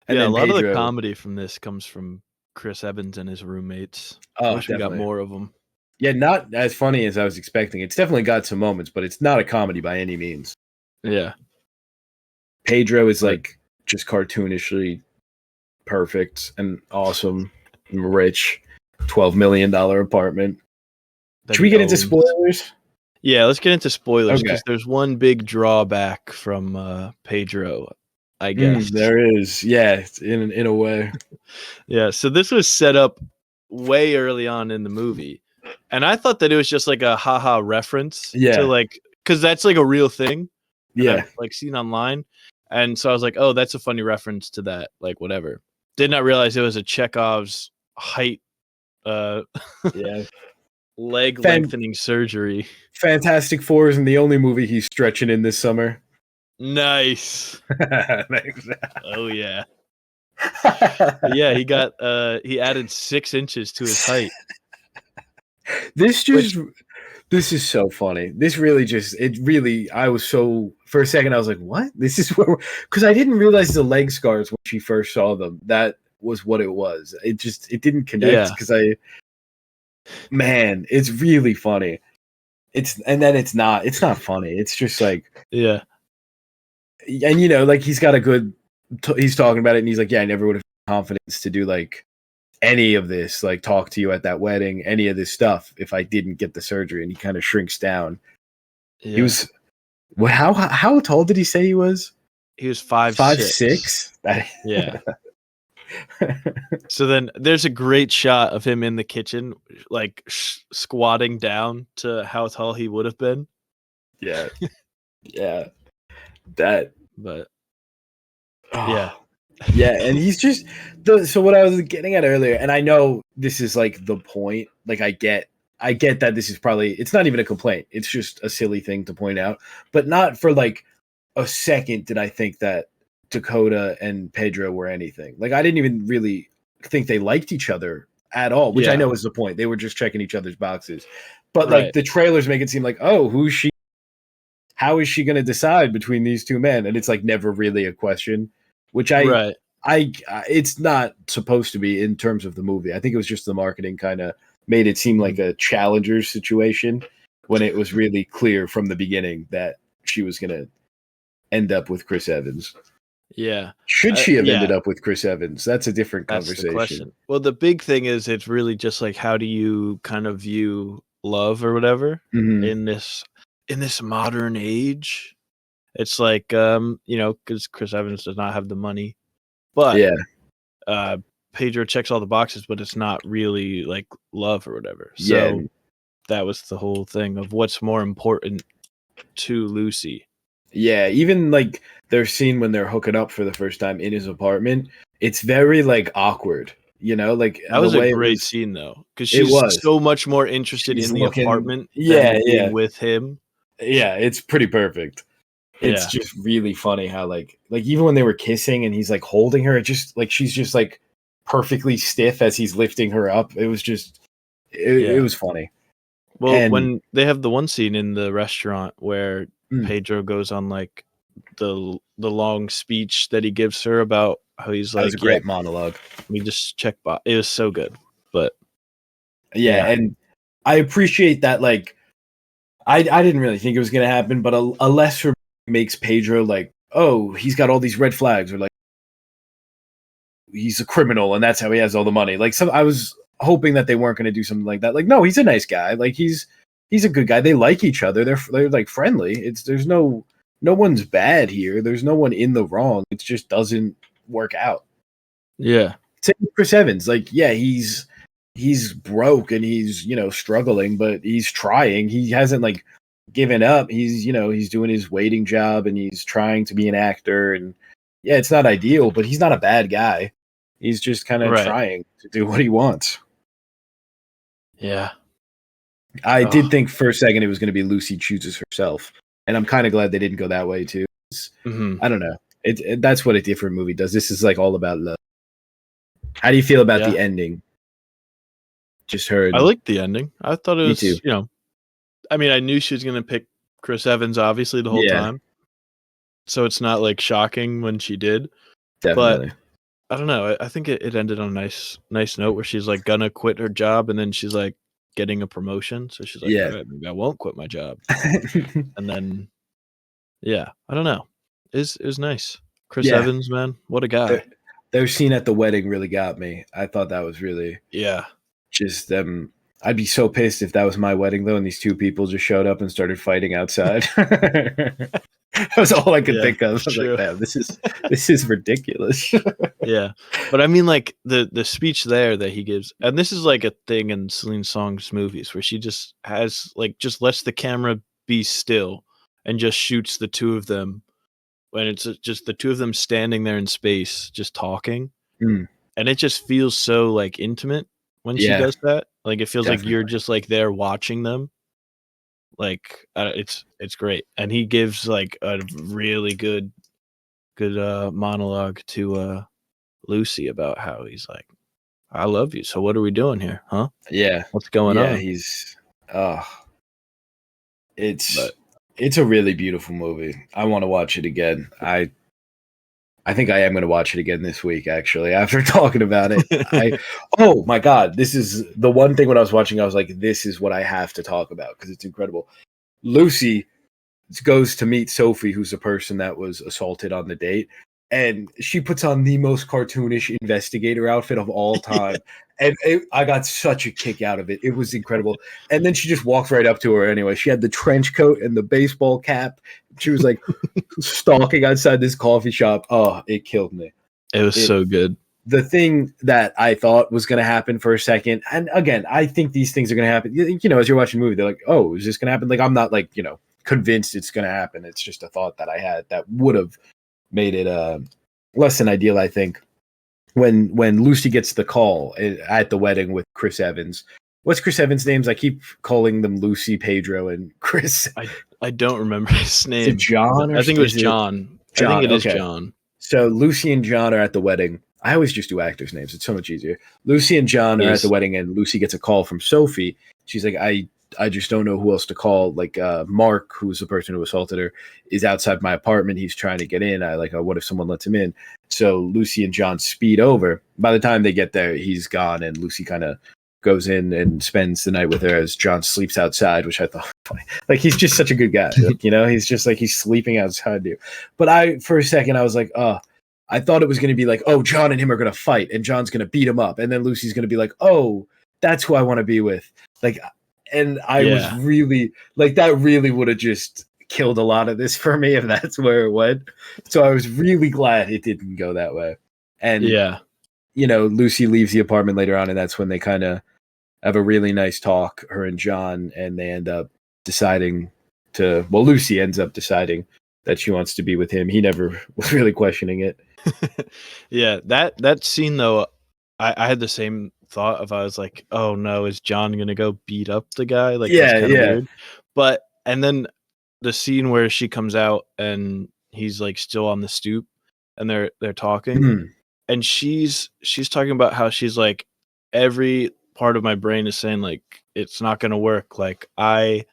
And a lot of the comedy from this comes from Chris Evans and his roommates. I wish we got more of them. Yeah, not as funny as I was expecting. It's definitely got some moments, but it's not a comedy by any means. Yeah. Pedro is like just cartoonishly perfect and awesome and rich. $12 million apartment. Should we get into spoilers? Yeah, let's get into spoilers because there's one big drawback from Pedro, I guess. There is. Yeah, in a way. Yeah, so this was set up way early on in the movie. And I thought that it was just like a haha reference to like, because that's like a real thing. I've like seen online. And so I was like, oh, that's a funny reference to that. Like, whatever. Did not realize it was a Chekhov's height leg lengthening surgery. Fantastic Four isn't the only movie he's stretching in this summer. Nice. Oh yeah. Yeah, he added 6 inches to his height. This is so funny. I was so, for a second I was like, what? This is where, because I didn't realize the leg scars when she first saw them. That was what it was. It didn't connect because man, it's really funny. It's not funny. It's just like, yeah. And like he's got he's talking about it and he's like, yeah, I never would have confidence to do like any of this, like talk to you at that wedding, any of this stuff if I didn't get the surgery. And he kind of shrinks down. Yeah. He was, how tall did he say he was? He was 5'6". Yeah. So then there's a great shot of him in the kitchen, like squatting down to how tall he would have been. Yeah. Yeah. Yeah. Yeah, and he's just so what I was getting at earlier, and I know this is like the point. Like I get that this is probably it's not even a complaint. It's just a silly thing to point out, but not for like a second did I think that Dakota and Pedro were anything. Like I didn't even really think they liked each other at all, which I Yeah, know is the point. They were just checking each other's boxes. But like right, the trailers make it seem like, oh, who's she? How is she going to decide between these two men? And it's like never really a question, which right. it's not supposed to be in terms of the movie. I think it was just the marketing kind of made it seem like Mhm. a challenger situation when it was really clear from the beginning that she was going to end up with Chris Evans. Yeah, Should she have yeah. ended up with Chris Evans? That's a different That's the conversation. question. Well, the big thing is it's really just like how do you kind of view love or whatever Hmm. in this modern age? It's like because Chris Evans does not have the money, but Yeah, uh Pedro checks all the boxes, but it's not really like love or whatever. yeah, So that was the whole thing of what's more important to Lucy. yeah. Even like their scene when they're hooking up for the first time in his apartment, it's very like awkward. You know, like That the was a way it great was. scene though, because It she's was. so much more interested She's in the looking. apartment Yeah, than being yeah, with him. yeah. It's pretty perfect. It's Yeah. just really funny how like even when they were kissing and he's like holding her, it just like she's just like perfectly stiff as he's lifting her up. It was just it Yeah. was funny. Well, And when they have the one scene in the restaurant where mm, Pedro goes on like the long speech that he gives her about how he's that was a like, "Yep, great monologue. we just check box." It was so good. But Yeah, yeah. and I appreciate that. Like, I didn't really think it was gonna happen, but a lesser makes Pedro like, oh, he's got all these red flags, or like he's a criminal, and that's how he has all the money. Like, some I was hoping that they weren't gonna do something like that. Like, no, he's a nice guy. Like, he's a good guy. They like each other. They're like friendly. There's no one's bad here. There's no one in the wrong. It just doesn't work out. Yeah. Same with Chris Evans. Like, yeah, he's broke and he's struggling, but he's trying. He hasn't like given up. He's doing his waiting job and he's trying to be an actor. And yeah, it's not ideal, but he's not a bad guy. He's just kind of Right. trying to do what he wants. Yeah. I Oh. did think for a second it was going to be Lucy chooses herself, and I'm kind of glad they didn't go that way too. Mhm. I don't know. That's what a different movie does. This is like all about love. How do you feel about Yeah. the ending? Just her I and liked the ending. I thought it me too. was, I mean, I knew she was gonna pick Chris Evans obviously the whole Yeah, time. So it's not like shocking when she did. But definitely. I don't know. I think it ended on a nice note where she's like gonna quit her job and then she's like getting a promotion. So she's like, all Yeah. right, maybe I won't quit my job. And then yeah, I don't know. Is nice. Chris Yeah. Evans, man, what a Their guy. their scene at the wedding really got me. I thought that was really Yeah. just them. I'd be so pissed if that was my wedding though, and these two people just showed up and started fighting outside. That was all I could Yeah, think of. it's I was like, true. man, this is ridiculous. Yeah. But I mean like the speech there that he gives, and this is like a thing in Celine Song's movies where she just has like just lets the camera be still and just shoots the two of them when it's just the two of them standing there in space just talking, Mm, and it just feels so like intimate when she yeah, does that. Like it feels like you're definitely. just like there watching them. Like it's great, and he gives like a really good monologue to Lucy about how he's like, I love you, so what are we doing here, huh? Yeah, What's going yeah. on? He's oh, it's But it's a really beautiful movie. I want to watch it again. I think I am going to watch it again this week, actually, after talking about it. Oh my God, this is the one thing when I was watching, I was like, this is what I have to talk about because it's incredible. Lucy goes to meet Sophie, who's the person that was assaulted on the date. And she puts on the most cartoonish investigator outfit of all yeah, time. And I got such a kick out of it. It was incredible. And then she just walks right up to her anyway. She had the trench coat and the baseball cap. She was like, stalking outside this coffee shop. Oh, it killed me. it was It so good. the thing that I thought was going to happen for a second, and again, I think these things are going to happen. As you're watching a movie, they're like, "Oh, is this going to happen?" Like, I'm not like convinced it's going to happen. It's just a thought that I had that would have made it less than ideal, I think. When Lucy gets the call at the wedding with Chris Evans. What's Chris Evans' names? I keep calling them Lucy, Pedro, and Chris. I don't remember his name. Is it John? I think it was John. I think it is John. So Lucy and John are at the wedding. I always just do actors' names. It's so much easier. Lucy and John are at the wedding, and Lucy gets a call from Sophie. She's like, I just don't know who else to call. Like Mark, who's the person who assaulted her, is outside my apartment. He's trying to get in. What if someone lets him in? So Lucy and John speed over. By the time they get there, he's gone, and Lucy kind of goes in and spends the night with her as John sleeps outside, which I thought, like, he's just such a good guy. Like, he's just like, he's sleeping outside you. But for a second, I was like, oh, I thought it was going to be like, oh, John and him are going to fight and John's going to beat him up. And then Lucy's going to be like, oh, that's who I want to be with. Like, and I was really like, that really would have just killed a lot of this for me if that's where it went. So I was really glad it didn't go that way. And, Lucy leaves the apartment later on, and that's when they kind of have a really nice talk, her and John, and they end up deciding Lucy ends up deciding that she wants to be with him. He never was really questioning it. Yeah, that scene though, I had the same thought of, I was like, oh no, is John gonna go beat up the guy? Like, that's kind of weird. But and then the scene where she comes out and he's like still on the stoop and they're talking, and she's talking about how she's like, every part of my brain is saying like, it's not gonna work. Like, I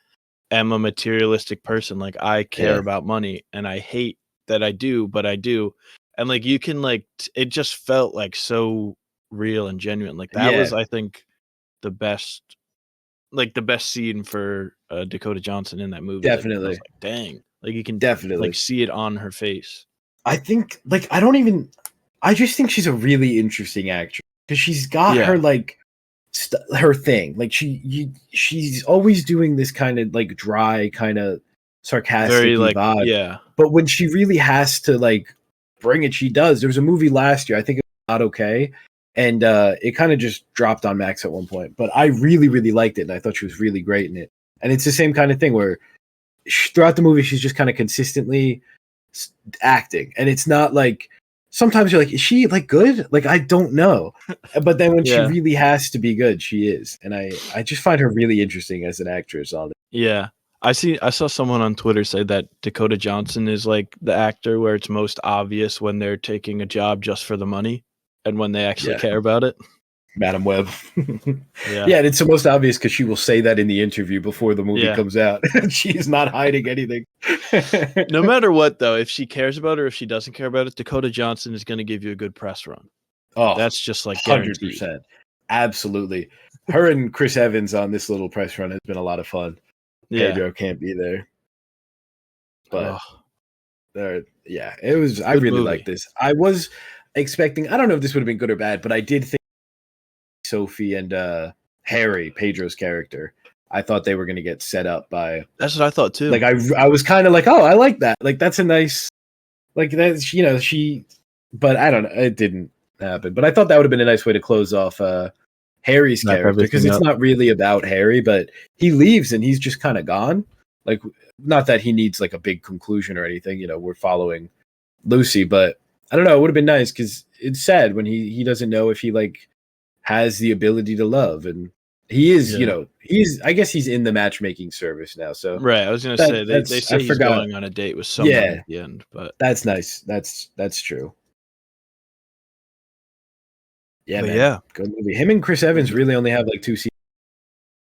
am a materialistic person. Like, I care about money, and I hate that I do, but I do. And like, you can like, it just felt like so real and genuine. Like, that was, I think, the best scene for Dakota Johnson in that movie. Definitely. Like, I was like, dang, like, you can definitely like see it on her face. I think, like, I just think she's a really interesting actress because she's got her like her thing. Like, she's always doing this kind of like dry, kind of sarcastic, very like vibe. Yeah. But when she really has to like bring it, she does. There was a movie last year, I think it was Not Okay, and it kind of just dropped on Max at one point. But I really, really liked it, and I thought she was really great in it. And it's the same kind of thing where throughout the movie, she's just kind of consistently acting, and it's not like, sometimes you're like, is she like good? Like, I don't know. But then when she really has to be good, she is. And I just find her really interesting as an actress on it. Yeah. I saw someone on Twitter say that Dakota Johnson is like the actor where it's most obvious when they're taking a job just for the money and when they actually care about it. Madam Web. Yeah, and it's the most obvious because she will say that in the interview before the movie comes out. She's not hiding anything. No matter what, though, if she cares about it or if she doesn't care about it, Dakota Johnson is going to give you a good press run. Oh, that's just like 100%. Absolutely. Her and Chris Evans on this little press run has been a lot of fun. Pedro can't be there. But it was, I really like this. I was expecting, I don't know if this would have been good or bad, but I did think Sophie and Harry, Pedro's character, I thought they were going to get set up by. That's what I thought too. Like, I was kind of like, oh, I like that. Like, that's a nice, like, that's, she, but I don't know, it didn't happen. But I thought that would have been a nice way to close off Harry's character, because it's not really about Harry, but he leaves and he's just kind of gone. Like, not that he needs like a big conclusion or anything. We're following Lucy, but I don't know. It would have been nice because it's sad when he doesn't know if he like has the ability to love, and he is. I guess he's in the matchmaking service now. So right, I was gonna say they say he's going on a date with someone at the end, but that's nice. That's true. Yeah, man. Yeah, good movie. Him and Chris Evans really only have like 2 seasons,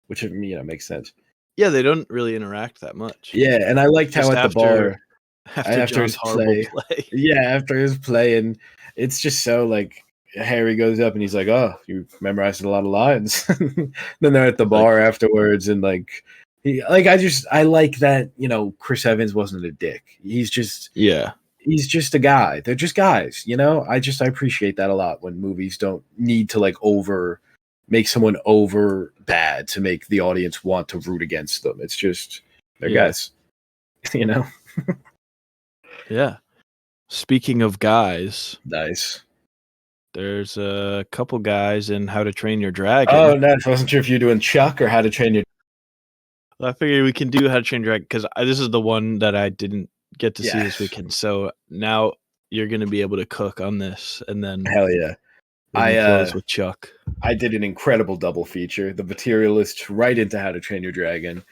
which makes sense. Yeah, they don't really interact that much. Yeah, and I liked how at the bar after his play. Yeah, after his play, and it's just so like Harry goes up and he's like, "Oh, you memorized a lot of lines." Then they're at the bar afterwards, and like I like that. Chris Evans wasn't a dick. He's just he's just a guy. They're just guys, I appreciate that a lot when movies don't need to like make someone over bad to make the audience want to root against them. It's just they're guys, Yeah. Speaking of guys, nice. There's a couple guys in How to Train Your Dragon. Oh, nice. I wasn't sure if you're doing Chuck or How to Train Your. Well, I figured we can do How to Train Your Dragon because this is the one that I didn't get to see this weekend. So now you're gonna be able to cook on this, and then Hell yeah. close with Chuck. I did an incredible double feature, The Materialists right into How to Train Your Dragon.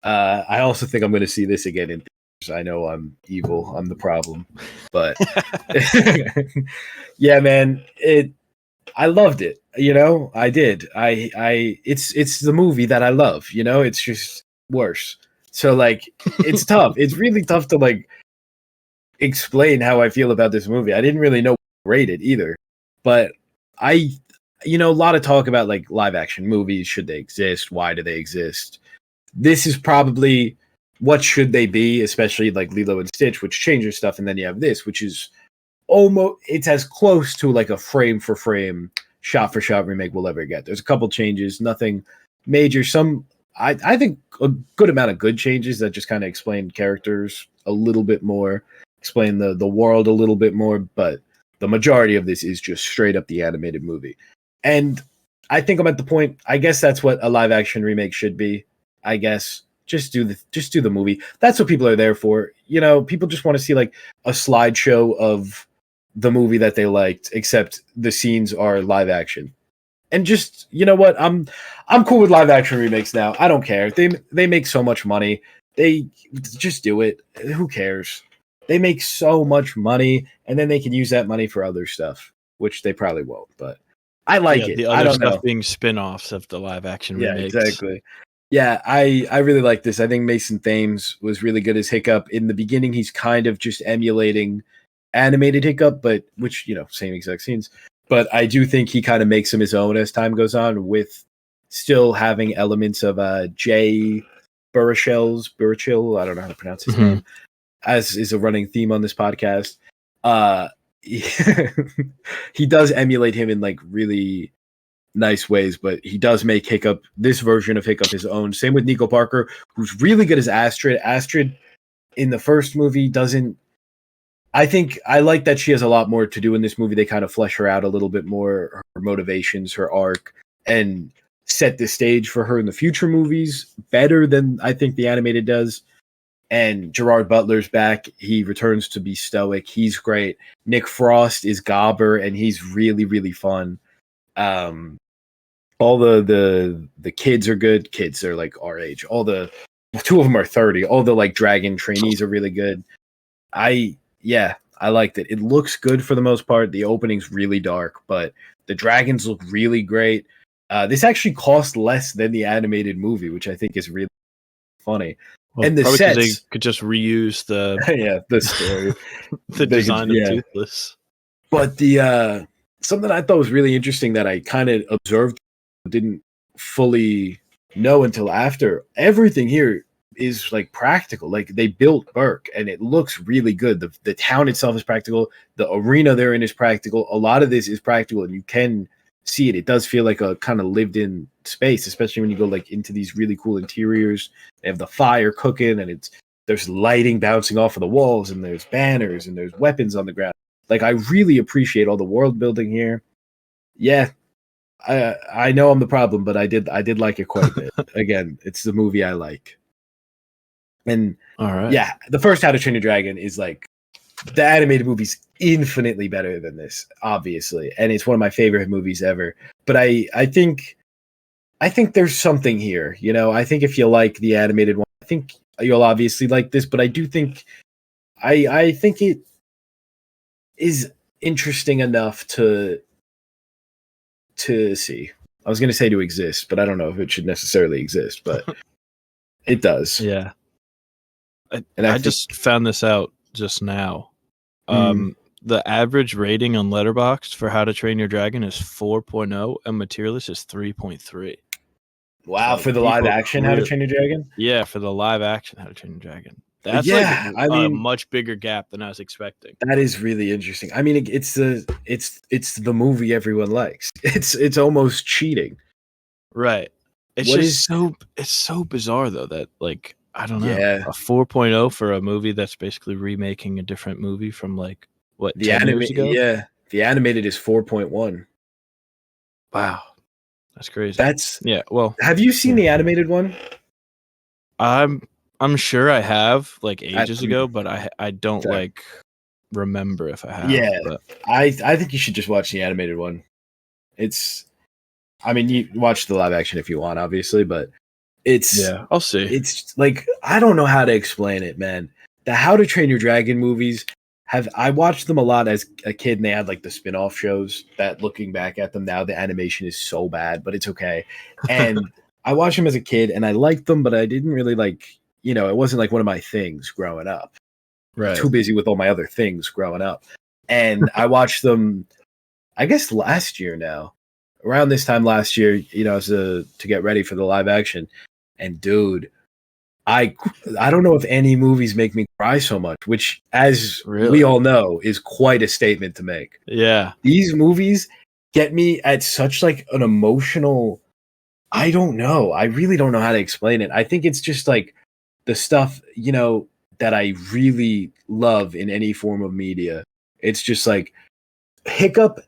I also think I'm going to see this again in theaters. I know I'm evil, I'm the problem, but yeah, man, I loved it. You know, I did. It's the movie that I love. You know, it's just worse. So like, it's tough. It's really tough to like explain how I feel about this movie. I didn't really know what to rate it either, but a lot of talk about like live action movies. Should they exist? Why do they exist? This is probably what should they be, especially like Lilo and Stitch, which changes stuff, and then you have this, which is almost it's as close to like a frame for frame, shot for shot remake we'll ever get. There's a couple changes, nothing major. Some I think a good amount of good changes that just kind of explain characters a little bit more, explain the world a little bit more, but the majority of this is just straight up the animated movie. And I think I'm at the point, I guess that's what a live action remake should be. I guess just do the movie. That's what people are there for. You know, people just want to see like a slideshow of the movie that they liked, except the scenes are live action. And just, you know what? I'm cool with live action remakes now. I don't care. They make so much money. They just do it. Who cares? They make so much money, and then they can use that money for other stuff, which they probably won't. But I like it. The other stuff being spin-offs of the live action remakes. Yeah, exactly. Yeah, I really like this. I think Mason Thames was really good as Hiccup. In the beginning, he's kind of just emulating animated Hiccup, but which, same exact scenes. But I do think he kind of makes him his own as time goes on, with still having elements of Jay Baruchel, I don't know how to pronounce his name, as is a running theme on this podcast. He does emulate him in like really nice ways, but he does make this version of Hiccup his own. Same with Nico Parker, who's really good as Astrid. Astrid in the first movie doesn't. I think I like that she has a lot more to do in this movie. They kind of flesh her out a little bit more, her motivations, her arc, and set the stage for her in the future movies better than I think the animated does. And Gerard Butler's back. He returns to be stoic. He's great. Nick Frost is Gobber, and he's really, really fun. All the kids are good. Kids are like our age. All the two of them are 30. All the like dragon trainees are really good. I liked it. It looks good for the most part. The opening's really dark, but the dragons look really great. This actually cost less than the animated movie, which I think is really funny. Well, and the sets, they could just reuse the the story, the design of Toothless. But the something I thought was really interesting that I kind of observed, didn't fully know until after. Everything here is like practical. Like they built Burke, and it looks really good. The town itself is practical. The arena they're in is practical. A lot of this is practical, and you can see it. It does feel like a kind of lived-in space, especially when you go like into these really cool interiors. They have the fire cooking, and there's lighting bouncing off of the walls, and there's banners, and there's weapons on the ground. Like I really appreciate all the world building here. Yeah, I know I'm the problem, but I did like it quite a bit. Again, it's the movie I like. And all right, yeah, the first How to Train Your Dragon is like the animated movie's infinitely better than this, obviously, and it's one of my favorite movies ever. But I think there's something here. I think if you like the animated one, I think you'll obviously like this. But I do think I think it is interesting enough to see. I was going to say to exist, but I don't know if it should necessarily exist, but it does. Yeah. I just found this out just now. The average rating on Letterboxd for How to Train Your Dragon is 4.0, and Materialists is 3.3. Wow, so for the live action How to Train Your Dragon? Yeah, for the live action How to Train Your Dragon. That's a much bigger gap than I was expecting. That is really interesting. I mean, it's the movie everyone likes. It's almost cheating. Right. It's so bizarre though that like I don't know. Yeah. A 4.0 for a movie that's basically remaking a different movie from like what 10 years ago? Yeah. The animated is 4.1. Wow. That's crazy. Well, have you seen the animated one? I'm sure I have like ages ago, but I don't like remember if I have. Yeah, but I think you should just watch the animated one. I mean, you watch the live action if you want, obviously, but I'll see. it's like, I don't know how to explain it, man. The How to Train Your Dragon movies I watched them a lot as a kid, and they had like the spin-off shows that, looking back at them now, the animation is so bad, but it's okay. And I watched them as a kid and I liked them, but I didn't really it wasn't like one of my things growing up. Right. Too busy with all my other things growing up. And I watched them, I guess, last year now. Around this time last year, to get ready for the live action. And dude, I don't know if any movies make me cry so much, which, as we all know, is quite a statement to make. Yeah. These movies get me at such like an emotional, I don't know. I really don't know how to explain it. I think it's just like the stuff, that I really love in any form of media. It's just like Hiccup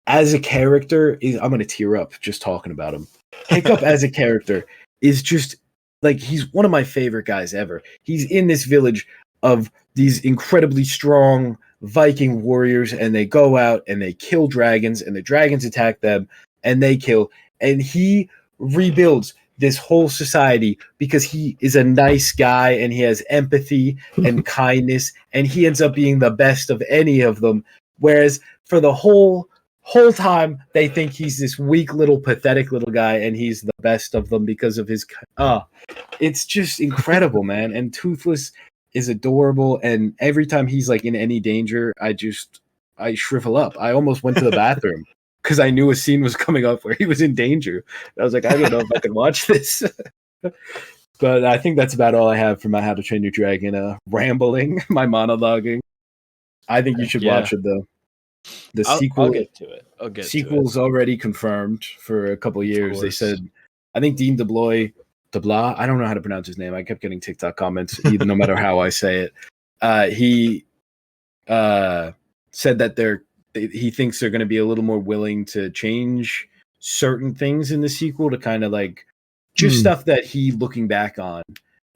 as a character I'm going to tear up just talking about him. Hiccup as a character is just like, he's one of my favorite guys ever. He's in this village of these incredibly strong Viking warriors, and they go out and they kill dragons, and the dragons attack them and they kill, and he rebuilds this whole society because he is a nice guy and he has empathy and kindness, and he ends up being the best of any of them. Whereas for the whole time they think he's this weak little pathetic little guy, and he's the best of them because of his it's just incredible, man. And Toothless is adorable, and every time he's like in any danger, I shrivel up. I almost went to the bathroom because I knew a scene was coming up where he was in danger. I was like, I don't know if I can watch this. But I think that's about all I have for my How to Train Your Dragon rambling, my monologuing. I think you should watch it though. The sequel. I'll get to it. Sequel's already confirmed for a couple of years. They said, I think Dean DeBlois, I don't know how to pronounce his name. I kept getting TikTok comments, even no matter how I say it. He said that he thinks they're going to be a little more willing to change certain things in the sequel to kind of like just stuff that he, looking back on,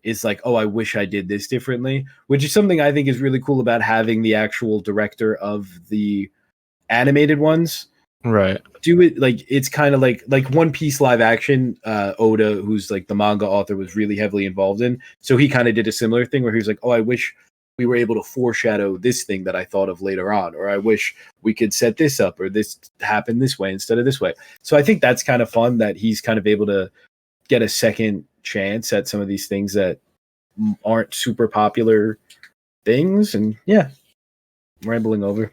is like, oh, I wish I did this differently, which is something I think is really cool about having the actual director of the animated ones do it. Like, it's kind of like One Piece live action. Oda, who's like the manga author, was really heavily involved in, so he kind of did a similar thing where he was like, oh, I wish we were able to foreshadow this thing that I thought of later on, or I wish we could set this up, or this happen this way instead of this way. So I think that's kind of fun that he's kind of able to get a second chance at some of these things that aren't super popular things. And yeah, I'm rambling over.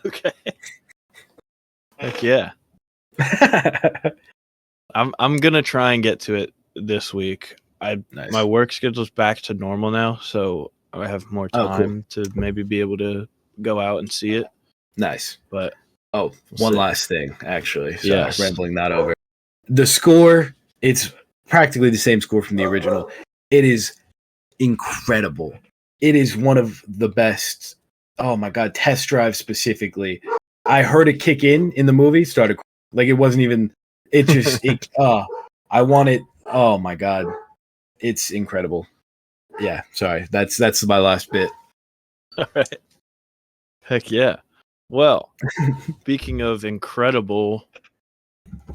Okay. Heck yeah. I'm gonna try and get to it this week. My work schedule's back to normal now, so I have more time to maybe be able to go out and see it. Nice. But one last thing, actually. So rambling that over. The score, it's practically the same score from the original. It is incredible. It is one of the best. Oh my god, Test Drive specifically. I heard it kick in the movie, started like it wasn't even. It just I want it. Oh my god, it's incredible. Yeah, sorry. That's my last bit. All right. Heck yeah. Well, speaking of incredible,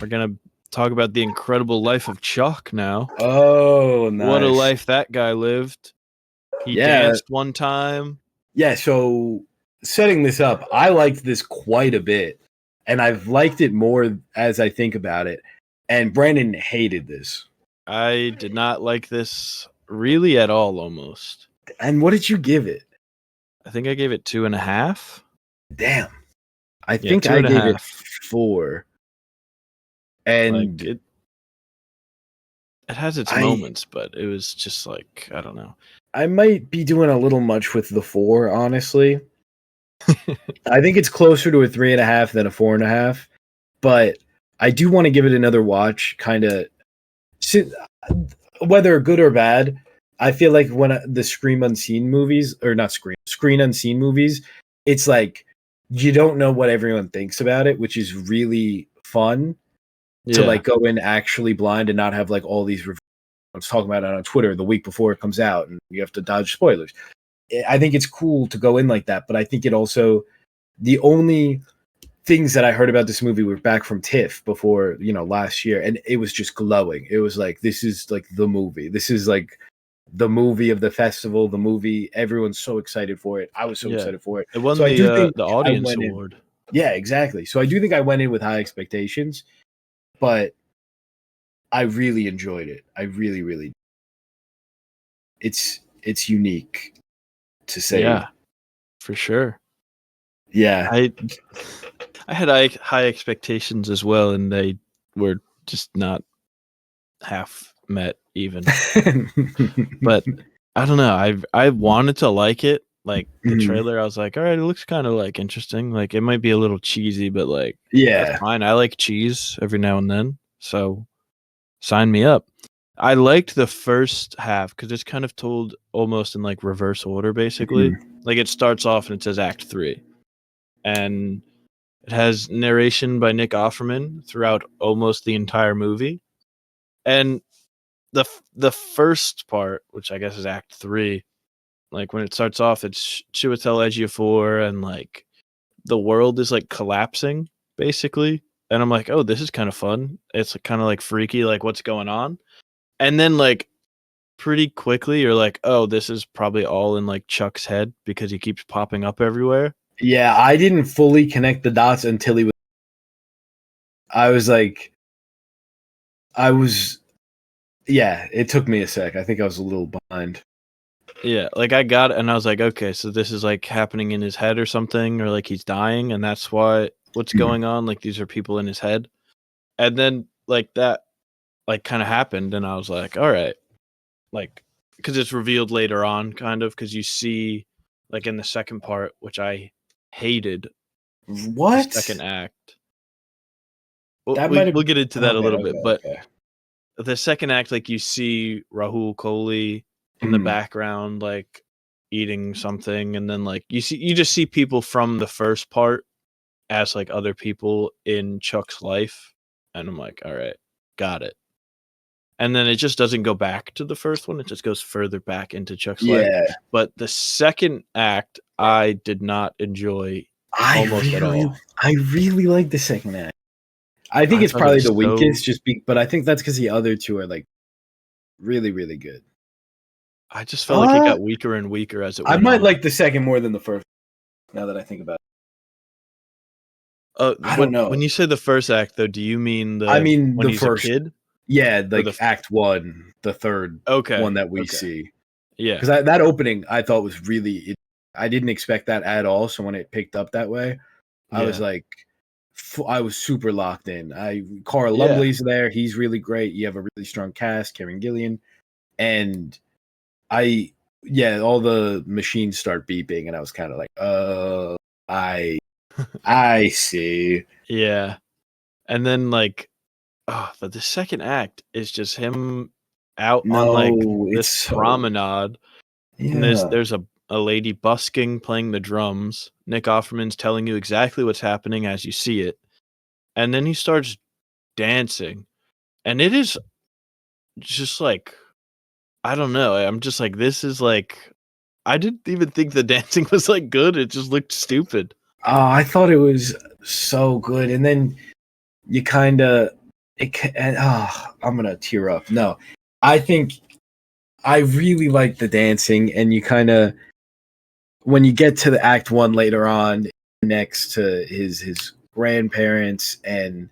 we're gonna talk about the incredible life of Chuck now. Oh, nice. What a life that guy lived. He danced one time. Yeah, so setting this up, I liked this quite a bit, and I've liked it more as I think about it. And Brandon hated this. I did not like this really at all, almost. And what did you give it? I think I gave it 2.5. Damn. I think I gave it 4. And like it has its moments, but it was just like, I don't know. I might be doing a little much with the 4, honestly. I think it's closer to a 3.5 than a 4.5, but I do want to give it another watch. Kind of, whether good or bad, I feel like when the Screen Unseen movies, or not Screen Unseen movies, it's like you don't know what everyone thinks about it, which is really fun to like go in actually blind and not have like all these reviews. I was talking about it on Twitter the week before it comes out, and you have to dodge spoilers. I think it's cool to go in like that, but I think it also, the only things that I heard about this movie were back from TIFF before, last year, and it was just glowing. It was like, this is like the movie. This is like the movie of the festival, the movie. Everyone's so excited for it. I was so excited for it. It won So I do think the I audience went in. award. Yeah, exactly. So I do think I went in with high expectations, but I really enjoyed it. I really, really. It's unique, to say. Yeah, for sure. Yeah. I had high expectations as well, and they were just not half met even. But I don't know. I wanted to like it. Like the trailer, I was like, all right, it looks kind of like interesting. Like it might be a little cheesy, but like that's fine. I like cheese every now and then, so sign me up. I liked the first half because it's kind of told almost in like reverse order, basically. Like it starts off and it says Act 3, and it has narration by Nick Offerman throughout almost the entire movie. And the first part, which I guess is Act 3, like when it starts off, it's Chiwetel Ejiofor, and like the world is like collapsing, basically. And I'm like, oh, this is kind of fun. It's kind of like freaky, like what's going on. And then like pretty quickly, you're like, oh, this is probably all in like Chuck's head because he keeps popping up everywhere. Yeah, I didn't fully connect the dots until he was. I was like, yeah, it took me a sec. I think I was a little behind. Yeah, like I got it, and I was like, okay, so this is like happening in his head or something, or like he's dying, and that's what's going on. Like these are people in his head, and then like that, like kind of happened, and I was like, all right, like because it's revealed later on, kind of, because you see, like in the second part, which I hated, What? the second act. That We'll get into that a little bit, but okay. the second act, like you see Rahul Kohli in the background, like eating something, and then like you just see people from the first part as like other people in Chuck's life, and I'm like, all right, got it. And then it just doesn't go back to the first one; it just goes further back into Chuck's life. But the second act, I did not enjoy almost at all. I really like the second act. I think it's probably the weakest, but I think that's because the other two are like really, really good. I just felt like it got weaker and weaker as it went on. I might like the second more than the first, now that I think about it. I don't know. When you say the first act, though, do you mean when the he's first a kid? Yeah, like Act 1, the third one that we see. Yeah. Because that opening, I thought was really... I didn't expect that at all, so when it picked up that way, I was like... I was super locked in. Cara Lumley's there. He's really great. You have a really strong cast, Karen Gillian. And all the machines start beeping, and I was kind of like, I see. Yeah. And then like, but the second act is just him out on like this promenade. Yeah. And there's a lady busking, playing the drums. Nick Offerman's telling you exactly what's happening as you see it. And then he starts dancing. And it is just like, I don't know. I'm just like, this is like, I didn't even think the dancing was like good. It just looked stupid. I thought it was so good. And then you kind of, I'm going to tear up. No, I think I really like the dancing, and you kind of, when you get to the Act 1 later on, next to his grandparents, and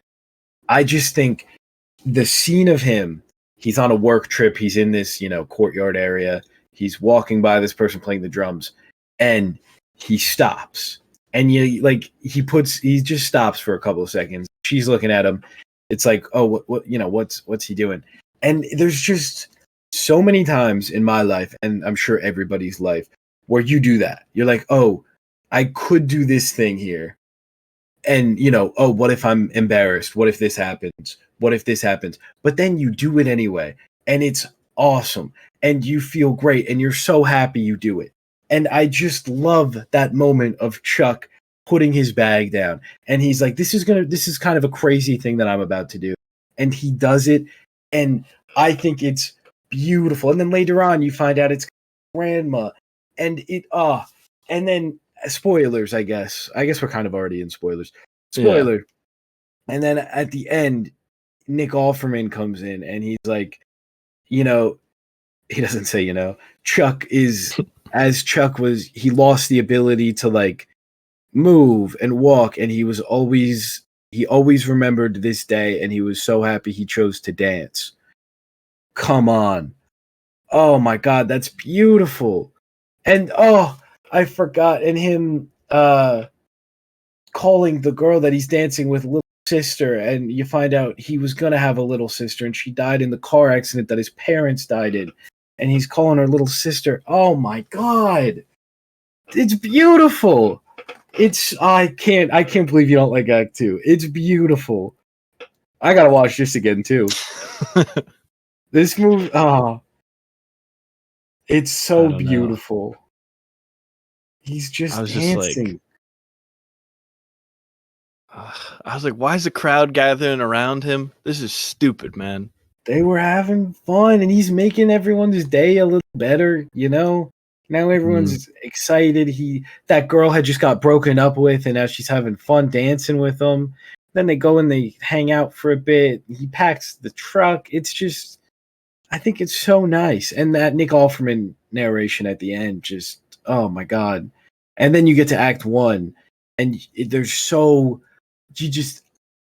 I just think the scene of him, he's on a work trip, he's in this, courtyard area, he's walking by this person playing the drums, and he stops. And he just stops for a couple of seconds. She's looking at him. It's like, oh, what's he doing? And there's just so many times in my life, and I'm sure everybody's life, where you do that. You're like, oh, I could do this thing here. And, oh, what if I'm embarrassed? What if this happens? What if this happens? But then you do it anyway, and it's awesome, and you feel great, and you're so happy you do it. And I just love that moment of Chuck putting his bag down, and he's like, this is kind of a crazy thing that I'm about to do. And he does it, and I think it's beautiful. And then later on, you find out it's grandma, and and then spoilers, I guess we're kind of already in spoilers. Spoiler. And then at the end, Nick Offerman comes in and he's like, he doesn't say, Chuck is, as Chuck was, he lost the ability to like move and walk, and he always remembered this day, and he was so happy he chose to dance. Come on. Oh my God, that's beautiful. And I forgot, and him calling the girl that he's dancing with little sister, and you find out he was gonna have a little sister and she died in the car accident that his parents died in, and he's calling her little sister. Oh my God, it's beautiful. I can't believe you don't like Act 2. It's beautiful. I gotta watch this again too. This movie, it's so beautiful. He's just dancing. I was like, why is the crowd gathering around him? This is stupid, man. They were having fun, and he's making everyone's day a little better, Now everyone's excited. That girl had just got broken up with, and now she's having fun dancing with him. Then they go and they hang out for a bit. He packs the truck. It's just, I think it's so nice. And that Nick Offerman narration at the end, just, oh my God. And then you get to Act 1, and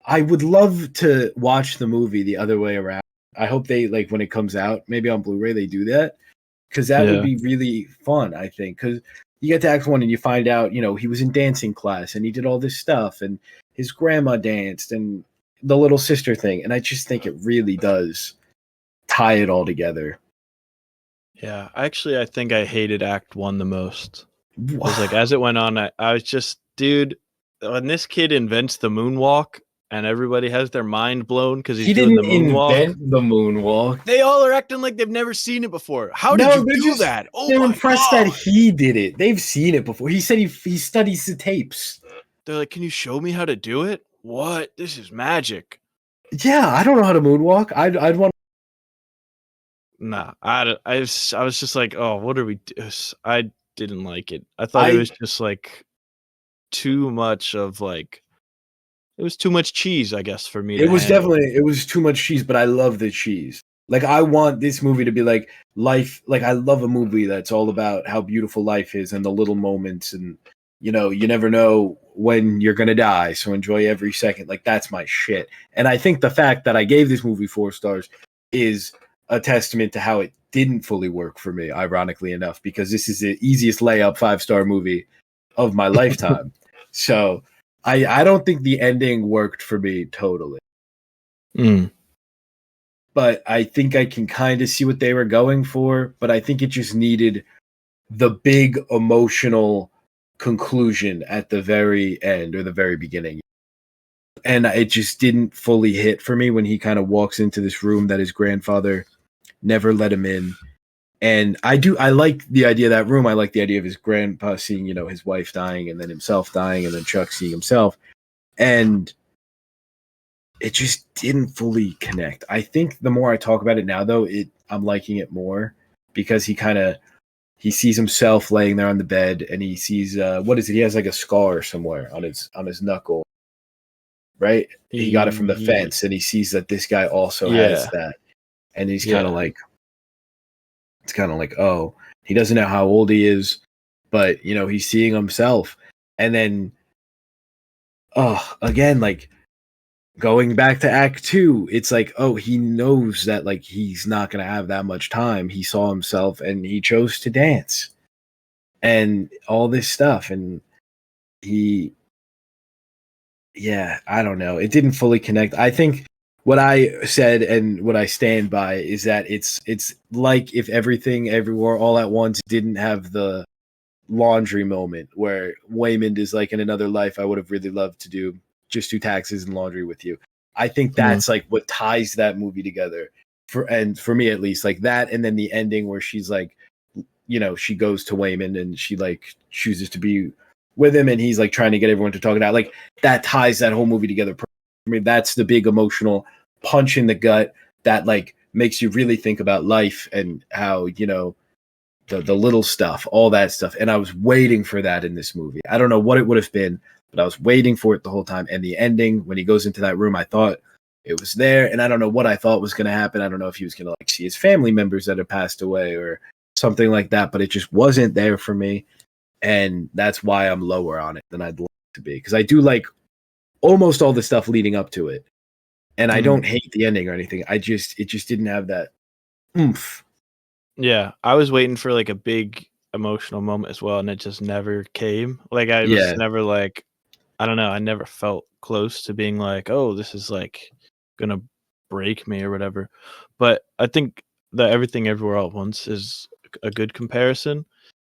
I would love to watch the movie the other way around. I hope they, like, when it comes out, maybe on Blu-ray they do that, because that would be really fun, I think. Because you get to Act 1 and you find out, he was in dancing class and he did all this stuff, and his grandma danced, and the little sister thing. And I just think it really does tie it all together. Yeah, actually, I think I hated Act 1 the most. I was like, as it went on, I was just, dude, when this kid invents the moonwalk and everybody has their mind blown because he's doing the moonwalk. He didn't invent the moonwalk. They all are acting like they've never seen it before. How did you do that? Oh, they're impressed that he did it. They've seen it before. He said he studies the tapes. They're like, can you show me how to do it? What? This is magic. Yeah, I don't know how to moonwalk. I'd want. Nah, I was just like, oh, what are we doing? I didn't like it. I thought it was just like too much of like, it was too much cheese, I guess, for me. It was too much cheese, but I love the cheese. Like, I want this movie to be like life. Like, I love a movie that's all about how beautiful life is and the little moments, and you never know when you're gonna die, so enjoy every second. Like, that's my shit. And I think the fact that I gave this movie 4 stars is a testament to how it didn't fully work for me, ironically enough, because this is the easiest layup 5-star movie of my lifetime. So I don't think the ending worked for me totally. But I think I can kind of see what they were going for, but I think it just needed the big emotional conclusion at the very end or the very beginning. And it just didn't fully hit for me when he kind of walks into this room that his grandfather never let him in. And I like the idea of that room. I like the idea of his grandpa seeing, his wife dying, and then himself dying, and then Chuck seeing himself. And it just didn't fully connect. I think the more I talk about it now, though, I'm liking it more, because he sees himself laying there on the bed, and he sees what is it? He has like a scar somewhere on his knuckle, right? He got it from the fence, and he sees that this guy also has that, and he's kind of like, it's kind of like, oh, he doesn't know how old he is, but he's seeing himself, and then, again, like, going back to Act 2, it's like, oh, he knows that, like, he's not going to have that much time. He saw himself and he chose to dance and all this stuff. And I don't know. It didn't fully connect. I think what I said and what I stand by is that it's like if Everything Everywhere All at Once didn't have the laundry moment where Waymond is like, in another life, I would have really loved to just do taxes and laundry with you. I think that's like what ties that movie together for me, at least, like that. And then the ending where she's like, she goes to Waymond and she like chooses to be with him, and he's like trying to get everyone to talk it out. Like, that ties that whole movie together. I mean, that's the big emotional punch in the gut that like makes you really think about life and how, the little stuff, all that stuff. And I was waiting for that in this movie. I don't know what it would have been, but I was waiting for it the whole time. And the ending, when he goes into that room, I thought it was there. And I don't know what I thought was going to happen. I don't know if he was going to like see his family members that had passed away or something like that, but it just wasn't there for me. And that's why I'm lower on it than I'd like to be. Because I do like almost all the stuff leading up to it. And I don't hate the ending or anything. It just didn't have that oomph. Yeah, I was waiting for like a big emotional moment as well, and it just never came. Like I was never like, I don't know, I never felt close to being like, oh, this is like gonna break me or whatever. But I think the Everything Everywhere All at Once is a good comparison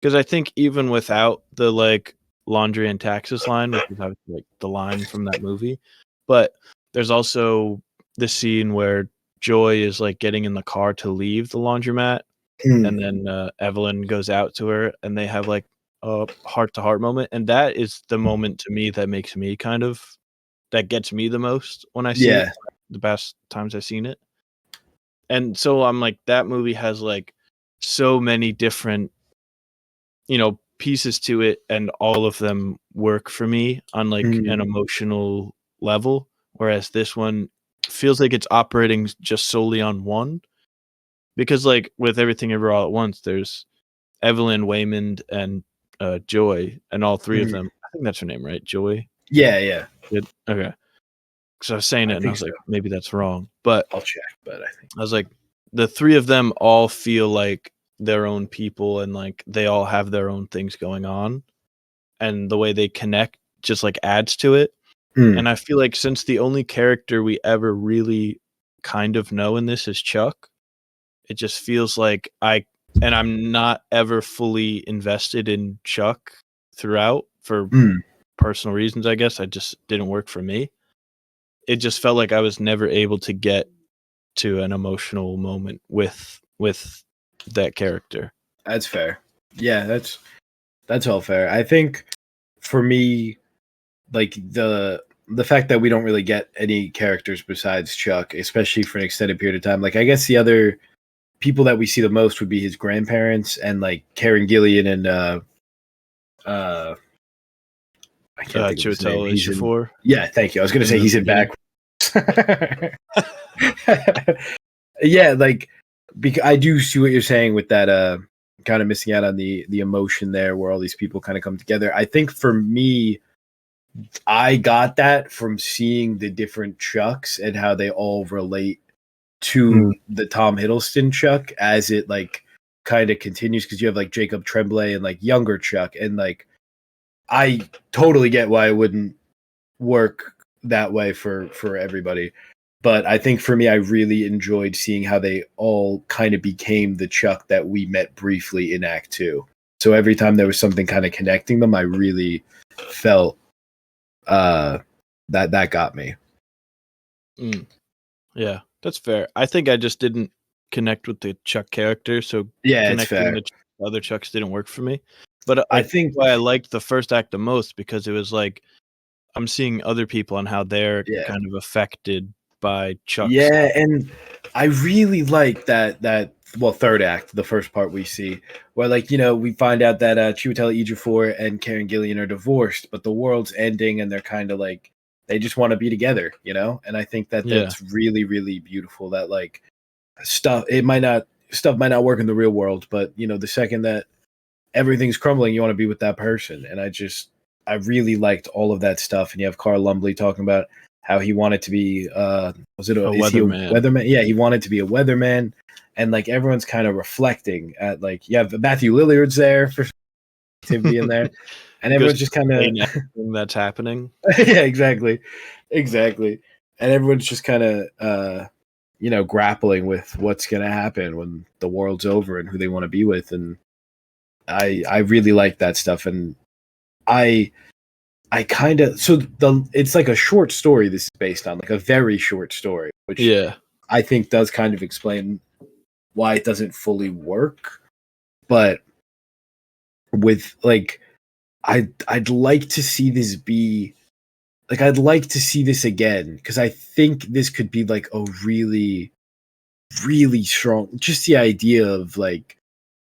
because I think even without the like laundry and taxes line, which is obviously like the line from that movie, but there's also the scene where Joy is like getting in the car to leave the laundromat and then Evelyn goes out to her and they have like a heart to heart moment. And that is the moment to me that makes me kind of, that gets me the most when I see it, the best times I've seen it. And so I'm like, that movie has like so many different, you know, pieces to it, and all of them work for me on like an emotional level. Whereas this one feels like it's operating just solely on one. Because like with Everything Everywhere All at Once, there's Evelyn, Waymond, and Joy, and all three of them. I think that's her name, right? Joy. Yeah. Good. Okay. Because I was saying it, and I was like, maybe that's wrong, but I'll check. But I think I was like, the three of them all feel like their own people, and like they all have their own things going on, and the way they connect just like adds to it. And I feel like since the only character we ever really kind of know in this is Chuck, it just feels like I'm not ever fully invested in Chuck throughout for personal reasons, I guess. I just didn't work for me. It just felt like I was never able to get to an emotional moment with that character. That's fair. Yeah, that's all fair. I think for me, like the fact that we don't really get any characters besides Chuck, especially for an extended period of time. Like I guess the other people that we see the most would be his grandparents and like Karen Gillian and I can't think of his name. Chiwetel He's in, Ejiofor. yeah, thank you. I was gonna say he's in back. Yeah, like because I do see what you're saying with that kind of missing out on the emotion there where all these people kind of come together. I think for me, I got that from seeing the different Chucks and how they all relate to the Tom Hiddleston Chuck as it like kind of continues, because you have like Jacob Tremblay and like younger Chuck, and like I totally get why it wouldn't work that way for everybody. But I think for me, I really enjoyed seeing how they all kind of became the Chuck that we met briefly in Act 2. So every time there was something kind of connecting them, I really felt that got me. Yeah, that's fair. I think I just didn't connect with the Chuck character, so Yeah, it's fair. connecting the other Chucks didn't work for me. But I think why I liked the first act the most, because it was like I'm seeing other people and how they're kind of affected by Chuck's. Yeah, and I really like that well, third act, the first part we see, where like, you know, we find out that Chiwetel Ejiofor and Karen Gillian are divorced, but the world's ending and they're kind of like they just want to be together, you know? And I think that that's really, really beautiful, that like stuff might not work in the real world, but you know, the second that everything's crumbling, you want to be with that person. And I really liked all of that stuff. And you have Carl Lumbly talking about how he wanted to be a weatherman? Yeah, he wanted to be a weatherman. And like everyone's kind of reflecting at like you have Matthew Lilliard's there for to be in there. And everyone's just kind of that's happening. Yeah, exactly. And everyone's just kind of you know, grappling with what's gonna happen when the world's over and who they want to be with. And I really like that stuff. And I kind of it's like a short story this is based on, like a very short story, which I think does kind of explain why it doesn't fully work. But with like I'd like to see this be like I'd like to see this again, because I think this could be like a really, really strong, just the idea of like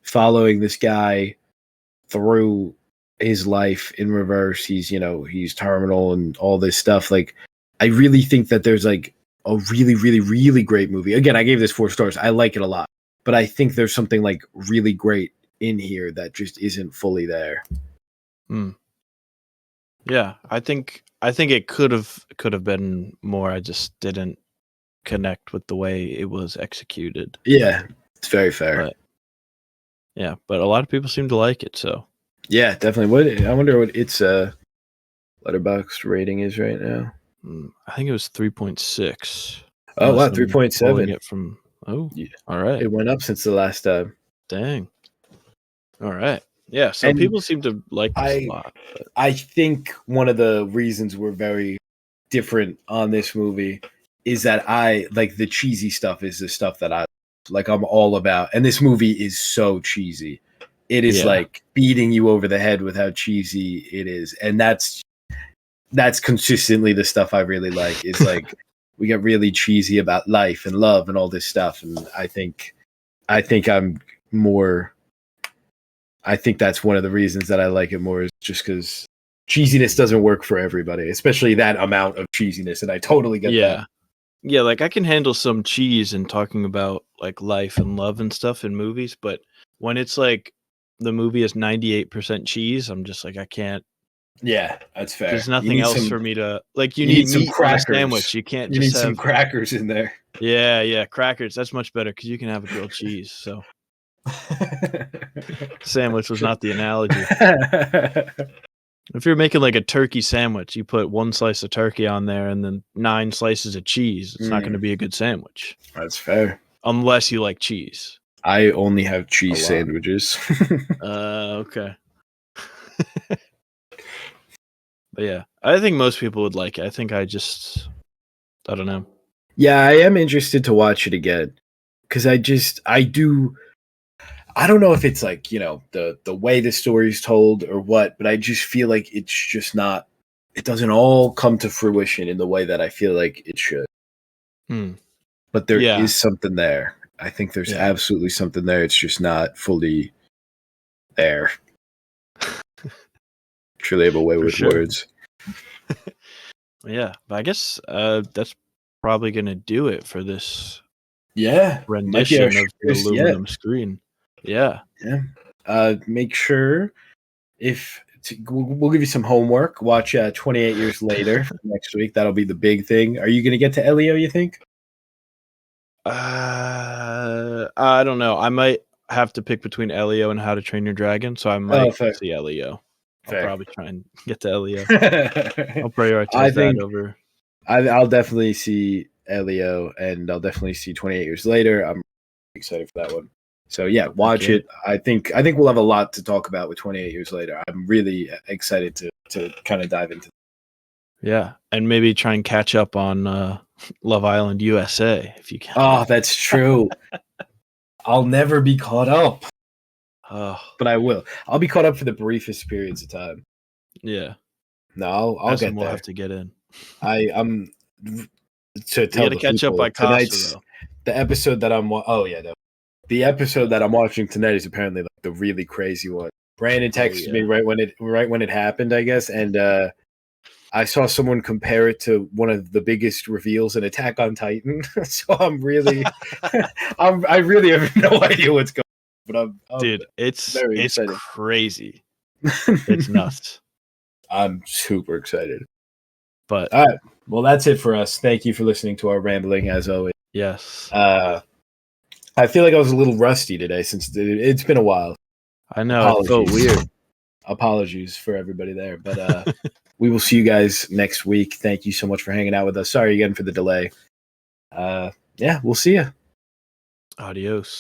following this guy through his life in reverse. He's terminal and all this stuff. Like, I really think that there's like a really, really, really great movie. Again, I gave this 4 stars. I like it a lot, but I think there's something like really great in here that just isn't fully there. Yeah, I think it could have been more. I just didn't connect with the way it was executed. Yeah, it's very fair. But a lot of people seem to like it. So yeah, definitely. I wonder what its Letterboxd rating is right now. I think it was 3.6. Oh wow, 3.7. It from all right. It went up since the last time. Dang. All right. Yeah, so people seem to like this a lot. But I think one of the reasons we're very different on this movie is that I like the cheesy stuff is the stuff that I'm all about. And this movie is so cheesy. It is like beating you over the head with how cheesy it is. And that's consistently the stuff I really like is like we get really cheesy about life and love and all this stuff. And I think that's one of the reasons that I like it more is just because cheesiness doesn't work for everybody, especially that amount of cheesiness. And I totally get that. Yeah, like I can handle some cheese and talking about like life and love and stuff in movies, but when it's like the movie is 98% cheese, I'm just like, I can't. Yeah, that's fair. There's nothing else for me to like. You need need some meat crackers. On a sandwich. You can't. You need some crackers in there. Yeah, crackers. That's much better because you can have a grilled cheese. So sandwich was not the analogy. If you're making like a turkey sandwich, you put 1 slice of turkey on there and then 9 slices of cheese. It's not going to be a good sandwich. That's fair. Unless you like cheese. I only have cheese sandwiches. Okay. But yeah, I think most people would like it. I think I don't know. Yeah, I am interested to watch it again because I don't know if it's like, the way the story's told or what, but I just feel like it's just not, it doesn't all come to fruition in the way that I feel like it should. But there is something there. I think there's absolutely something there. It's just not fully there. Truly have a way with words. Yeah, but I guess that's probably going to do it for this rendition of the aluminum screen. Yeah. Make sure we'll give you some homework. Watch 28 Years Later next week. That'll be the big thing. Are you going to get to Elio, you think? I don't know. I might have to pick between Elio and How to Train Your Dragon, so I might see Elio. I'll probably try and get to Elio. I'll prioritize that over. I'll definitely see Elio, and I'll definitely see 28 Years Later. I'm excited for that one. So yeah, watch it. I think we'll have a lot to talk about with 28 Years Later. I'm really excited to kind of dive into it. Yeah, and maybe try and catch up on Love Island USA if you can. Oh, that's true. I'll never be caught up. But I will. I'll be caught up for the briefest periods of time. Yeah. No, I'll get there. We'll have to get in. I'm to tell you got to catch up by Costa, though. The episode that I'm the episode that I'm watching tonight is apparently like the really crazy one. Brandon texted me right when it happened, I guess, and I saw someone compare it to one of the biggest reveals in Attack on Titan. So I'm really, I really have no idea what's going on. But dude, it's crazy. It's nuts. I'm super excited. But all right, well, that's it for us. Thank you for listening to our rambling, as always. Yes. I feel like I was a little rusty today since it's been a while. I know. It felt weird. Apologies for everybody there, but we will see you guys next week. Thank you so much for hanging out with us. Sorry again for the delay. Yeah, we'll see you. Adios.